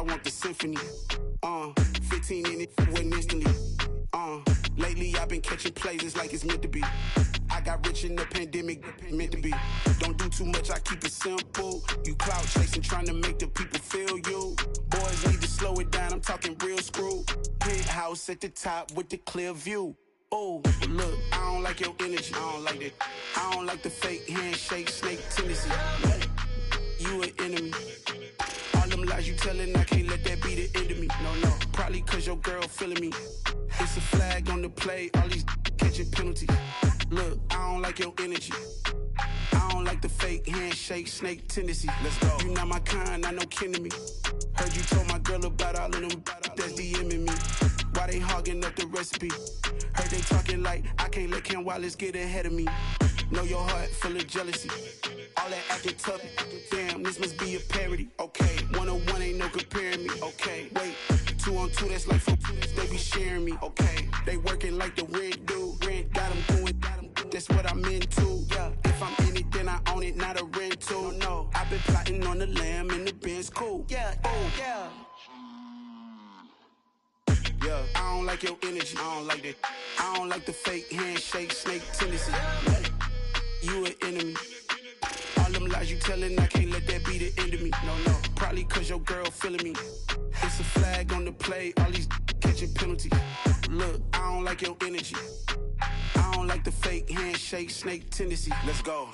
[SPEAKER 11] I want the symphony. 15 in it, went instantly. Lately I've been catching plays, it's like it's meant to be. I got rich in the pandemic, meant to be. Don't do too much, I keep it simple. You clout chasing, trying to make the people feel you. Boys need to slow it down, I'm talking real screw. Penthouse at the top with the clear view. Oh, look, I don't like your energy, I don't like that. I don't like the fake handshake, snake tendency. You an enemy. All them lies you telling, I can't let that be the end of me. No, probably cause your girl feeling me. It's a flag on the play, all these catching penalties. Look, I don't like your energy. I don't like the fake handshake, snake tendency. Let's go. You not my kind, not no kin to me. Heard you told my girl about all of them that's DMing me. Why they hogging up the recipe? Heard they talking like I can't let Ken Wallace get ahead of me. Know your heart full of jealousy. All that acting tough. Damn, this must be a parody. Okay, 1-on-1 ain't no comparing me. Okay, wait, 2-on-2 that's like 4-2. They be sharing me. Okay, they working like the rent do. Rent got them doing. That's what I'm into. Yeah, if I'm in it, then I own it, not a rental. No, I've been plotting on the lamb and the Benz cool. Yeah, oh yeah. Yeah, I don't like your energy. I don't like that. I don't like the fake handshake, snake tendency. You an enemy. All them lies you telling, I can't let that be the end of me. No, probably cause your girl feeling me. It's a flag on the play, all these catching penalties. Look, I don't like your energy. I don't like the fake handshake, snake tendency. Let's go.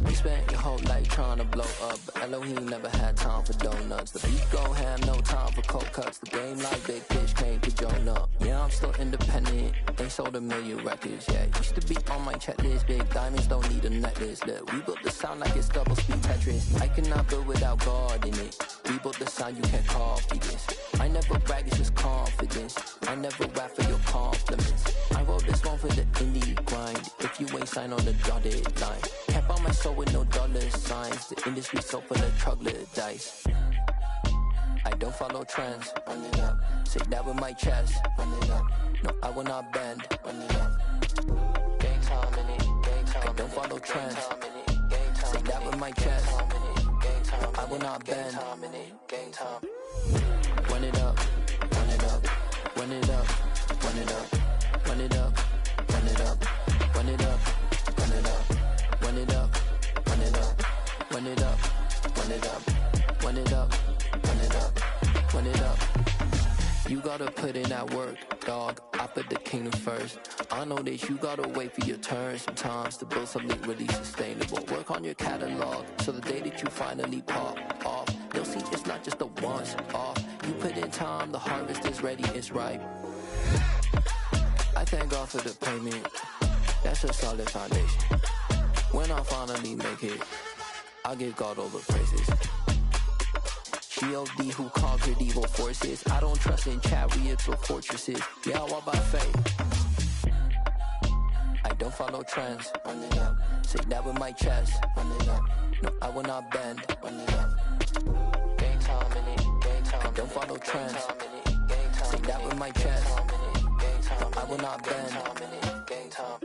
[SPEAKER 12] You spent your whole life trying to blow up, but Elohim never had time for donuts. The beat go have no time for cold cuts. The game like Big Fish came to join up. Yeah, I'm still independent, ain't sold 1 million records yet. Used to be on my checklist, big diamonds don't need a necklace. Look, we built the sound like it's double speed Tetris. I cannot build without God in it. We built the sound, you can't copy this. I never brag, it's just confidence. I never rap for your compliments. I wrote this one for the indie grind. If you ain't signed on the dotted line, can't find my soul with no dollar signs. The industry so full of troglodytes. I don't follow trends. Run it up. Say that with my chest. Run it up. No, I will not bend. Run it up. Gang time in it. Gang time. I don't follow trends. Say that with my chest. No, I will not bend. Gang time. Run it up. Run it up. Run it up. Run it up. Run it up. Run it up. Run it up. Run it up. Run it up. Run it up. Run it up. Run it up. Run it up. Run it up. Run it up. You gotta put in that work, dog. I put the kingdom first. I know that you gotta wait for your turn sometimes to build something really sustainable. Work on your catalog, so the day that you finally pop off, they'll see it's not just a once off. You put in time, the harvest is ready, it's ripe. I thank God for the payment. That's a solid foundation. When I finally make it, I'll give God all the praises. G.O.D. who conquered evil forces. I don't trust in chariots or fortresses. Yeah, I walk by faith. I don't follow trends. Run it up. Say that with my chest. Run it up. No, I will not bend. Run it up. Gang time in it. Gang time. I don't follow trends. Say that with my chest. No, I will not bend. Gang time.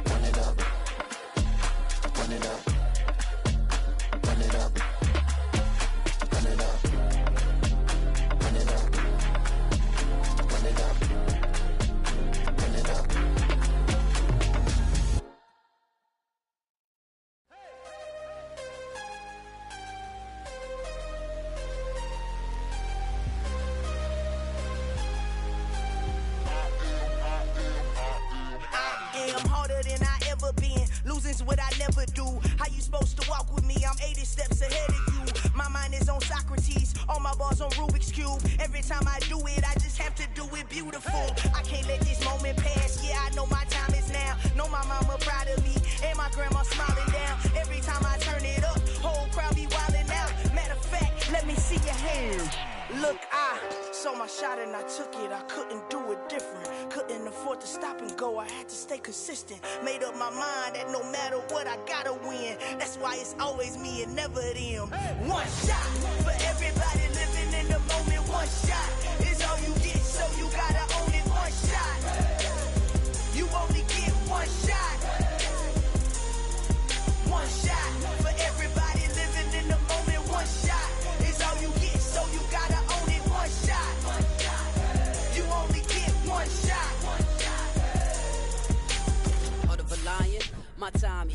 [SPEAKER 12] Run it up. Run it up. Run it up. Run it up. Run it up. Run it up. Run it up.
[SPEAKER 13] I'm harder than I ever been. Losing's what I never do. How you supposed to walk with me? I'm 80 steps ahead of you. My mind is on Socrates. All my bars on Rubik's Cube. Every time I do it, I just have to do it beautiful. I can't let this moment pass. Yeah, I know my time is now. Know my mama proud of me. And my grandma smiling down. Every time I turn it up, whole crowd be wildin' out. Matter of fact, let me see your hands. Look, I saw my shot and I took it. I couldn't do it different. Couldn't afford to stop and go. I had to stay consistent. Made up my mind that no matter what, I gotta win. That's why it's always me and never them. One shot for everybody living in the moment. One shot is all you get, so you gotta own it. One shot. You only get one shot.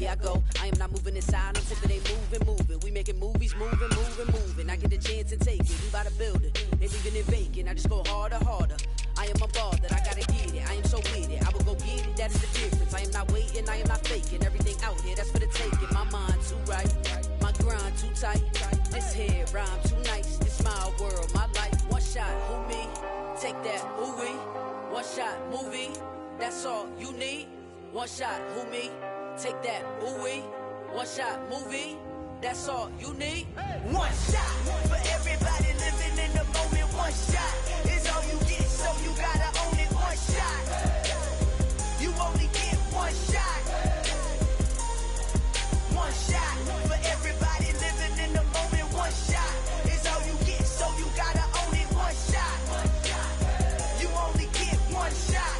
[SPEAKER 14] here I go. I am not moving in silence if it ain't moving. We making movies, moving. I get the chance to take it. We bout to build it. They leaving it vacant. I just go harder. I am a ball that I gotta get it. I am so with it. I will go get it. That is the difference. I am not waiting. I am not faking. Everything out here, that's for the taking. My mind too right. My grind too tight. This here rhyme too nice. It's my world, my life. One shot, who me? Take that, ooh wee. One shot, movie. That's all you need. One shot, who me? Take that, ooh wee. One shot, movie. That's all you need.
[SPEAKER 13] One shot for everybody living in the moment. One shot is all you get, so you gotta own it. One shot. You only get one shot. One shot for everybody living in the moment. One shot is all you get, so you gotta own it. One shot. You only get one shot.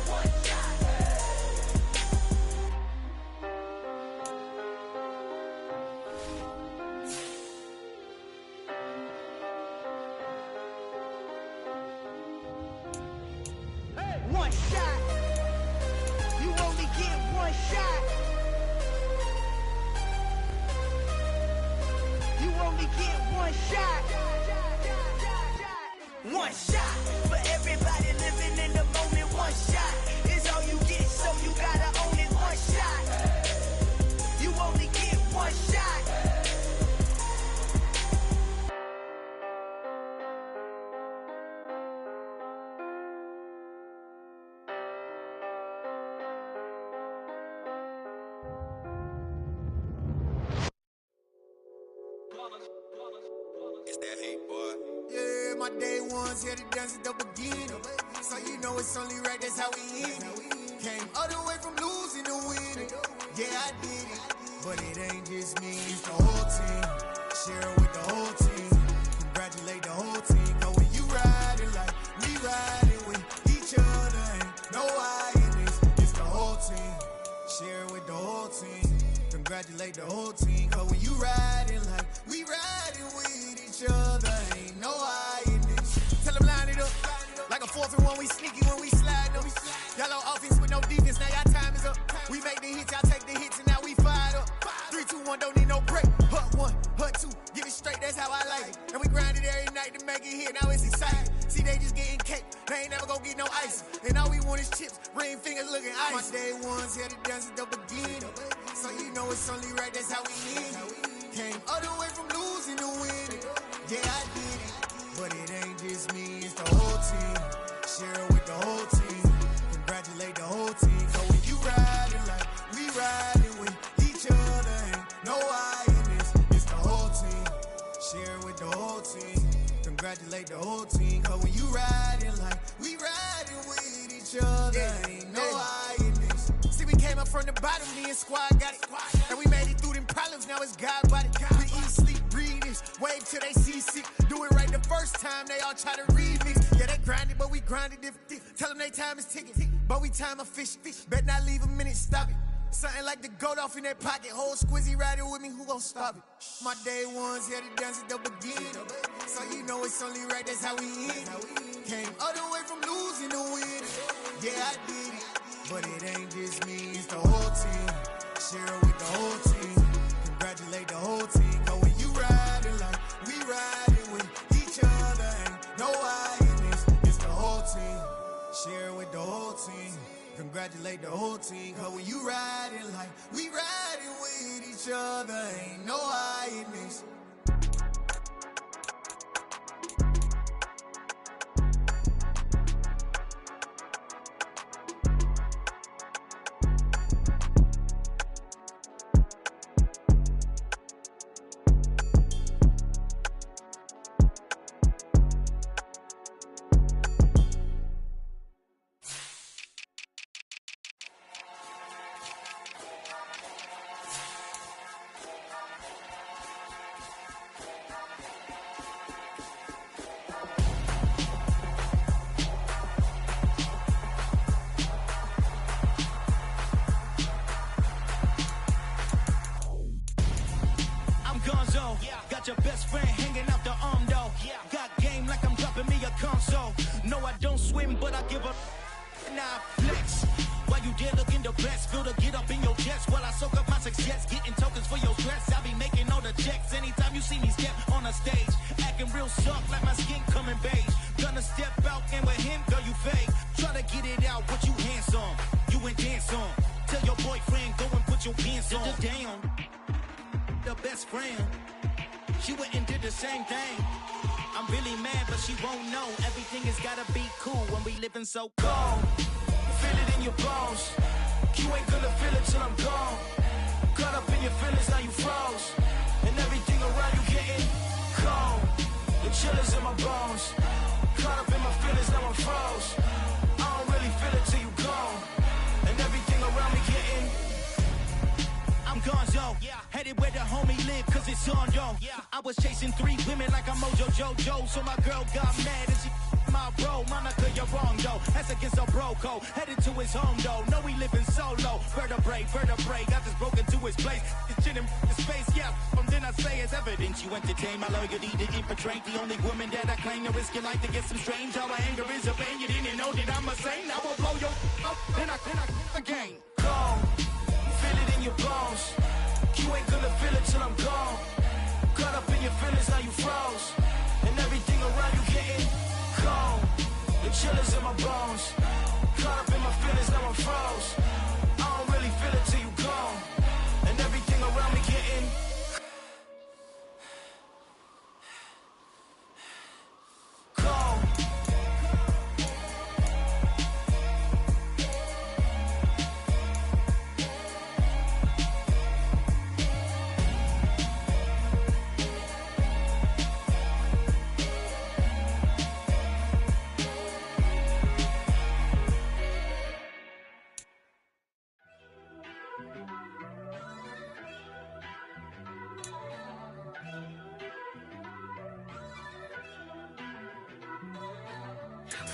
[SPEAKER 13] One shot. You only get one shot. You only get one shot. One shot for everybody living in the moment. One shot is all you get, so you gotta own it. One shot. You only get one shot.
[SPEAKER 15] It's that hate, boy. Yeah, my day ones here to dance at the beginning. So you know it's only right, that's how we end it. Came all the way from losing to winning. Yeah, I did it. But it ain't just me, it's the whole team. Share it with the whole team. Congratulate the whole team. Cause when you riding like we riding with each other, ain't no I in this. It's the whole team. Share it with the whole team. Congratulate the whole team. Cause when you riding like we riding with each other, ain't no I in this. Tell them line it up. Like a 4th and 1, we sneaky when we slide them. Yellow offense with no defense, now y'all time is up. We make the hits, y'all take the hits, and now we fired up. 3, 2, 1, don't need no break. Hut 1, hut 2, give it straight, that's how I like it. And we grind it every night to make it hit, now it's exciting. See, they just getting cake, they ain't never gonna get no ice. And all we want is chips, ring fingers looking ice. My day ones here to dance at the beginning. So you know it's only right, that's how we end it. Came all the way from losing to winning. Yeah, I did it. But it ain't just me, it's the whole team. Share it with the whole team. Congratulate the whole team. So when you riding like we riding with each other, ain't no I in this. It's the whole team. Share it with the whole team. Congratulate the whole team. Cause when you riding like we riding with each other, ain't no I in this. See, we came up from the bottom, me and squad got it. And we made it through them problems, now it's God body. We eat, sleep, breathe this, wave till they see sick. Do it right the first time, they all try to remix. Yeah, they grinded, but we grinded different. Tell them they time is ticking, but we time a fish. Bet not leave a minute, stop it. Something like the goat off in that pocket. Whole squizzy riding with me, who gon' stop it? My day ones here to dance at the beginning. So you know it's only right, that's how we end it. Came all the way from losing to winning. Yeah, I did it. But it ain't just me, it's the whole team. Share it with the whole team. Congratulate the whole team. Cause when you riding like we riding with each other, ain't no I in this. It's the whole team. Share it with the whole team. Congratulate the whole team. Cause when you riding like we riding with each other, ain't no I in this.
[SPEAKER 16] Got your best friend hanging out the arm though. Got game like I'm dropping me a console. No, I don't swim, but I give a now flex. While you there looking the best, feel the get up in your chest while I soak up my success, getting tokens for your stress. I be making all the checks anytime you see me step on a stage. Acting real soft like my skin coming beige. Gonna step out and with him, girl, you fake. Try to get it out, but you handsome. You ain't dance on. Tell your boyfriend, go and put your pants on. Down, the best friend. She went and did the same thing. I'm really mad, but she won't know. Everything has gotta be cool when we living so cold. Feel it in your bones. You ain't gonna feel it till I'm gone. Caught up in your feelings, now you froze. And everything around you getting cold. The chill is in my bones. Caught up in my feelings, now I'm froze. I don't really feel it till you gone. And everything around me getting I'm gonzo, headed where the homie live, cause it's on, yo. I was chasing 3 women like I'm Mojo Jojo, so my girl got mad and she my bro. Monica, you're wrong, though. That's against a bro code. Headed to his home, though. No, he living solo. Vertebrae, got this broken to his place. It's chin in his face, yeah. From then I say it's evidence you entertain my loyalty to infiltrate. The only woman that I claim to risk your life to get some strange. All my anger is a pain. You didn't know that I'm a saint. I will blow your up, then I again. Go. Feel it in your bones. You ain't gonna feel it till I'm gone. Caught up in your feelings, now you froze. And everything around you getting cold. The chill is in my bones. Caught up in my feelings, now I'm froze. I don't really feel it till you gone. And everything around me getting cold.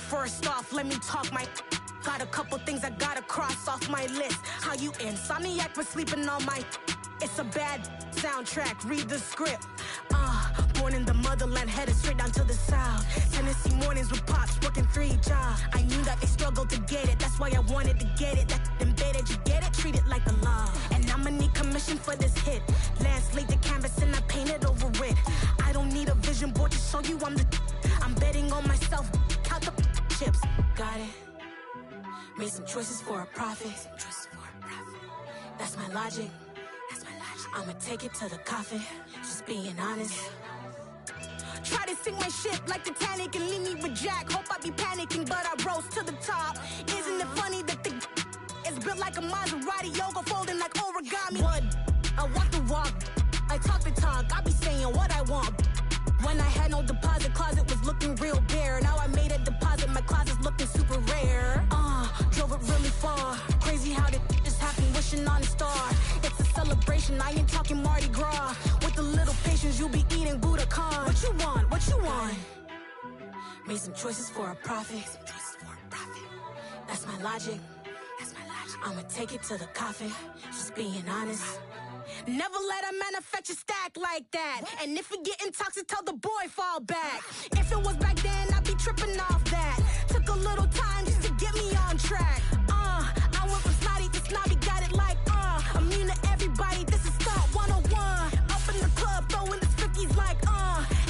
[SPEAKER 17] First off, let me talk my got a couple things I gotta cross off my list. How you insomniac for sleeping on my it's a bad soundtrack, read the script. Born in the motherland, headed straight down to the south. Tennessee mornings with pops, working 3 jobs. I knew that they struggled to get it, that's why I wanted to get it. That embedded, you get it, treat it like the law. And I'ma need commission for this hit. Lance laid the canvas and I painted over it. I don't need a vision board to show you I'm betting on myself, count the chips. Got it. Made some choices for a profit. That's my logic. I'ma take it to the coffin. Just being honest. Try to sink my ship like Titanic and leave me with Jack. Hope I be panicking, but I rose to the top. Isn't it funny that the is built like a Maserati, yoga folding like origami? What? I walk the walk, I talk the talk. I be saying what I want. When I had no deposit, closet was looking real bare. Now I made a deposit, my closet's looking super rare. Drove it really far. Crazy how did just happen, wishing on a star. It's a celebration, I ain't talking Mardi Gras. With a little patience, you'll be eating Budokan. What you want? What you want? Made some choices for a profit. That's my logic. I'ma take it to the coffin. Just being honest. Never let a manufacture stack like that. And if it getting toxic, tell the boy fall back. If it was back then, I'd be tripping off that. Took a little time just to get me on track. I went from snotty to snobby, got it like immune to everybody, this is thought 101. Up in the club, throwing the 50s like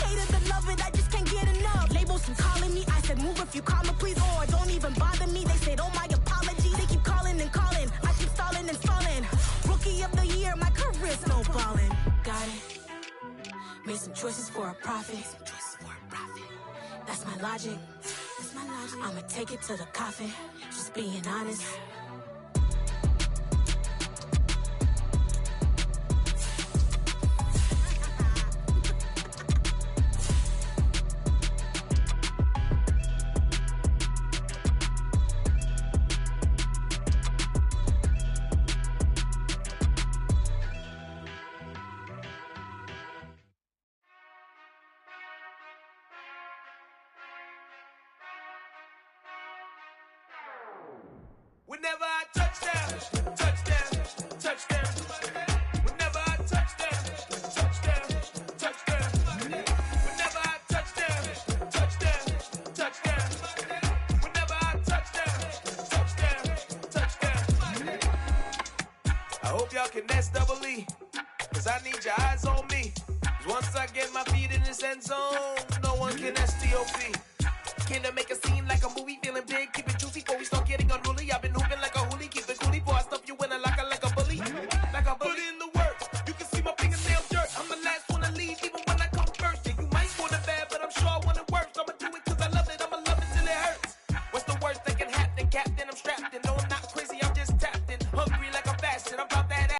[SPEAKER 17] hate it and love it, I just can't get enough. Labels keep calling me, I said move if you call me please, or don't even bother me. They said oh my apologies, they keep calling and calling. I keep stalling and stalling. Rookie of the year, my career snowballing. Got it. Made some choices for a profit. That's my logic. I'ma take it to the coffin. Just being honest.
[SPEAKER 18] Whenever I touch down, touchdown, touchdown. Whenever I touch down, touchdown, touchdown. Whenever I touch down, touchdown, touchdown. Whenever I touch down, touchdown, touchdown. I hope hope y'all can S-double-E, cause I need your eyes on me. Once I get my feet in this end zone, no one can STOP. Can I make a scene like a movie, feeling big, keep it juicy before we start getting unruly. I've been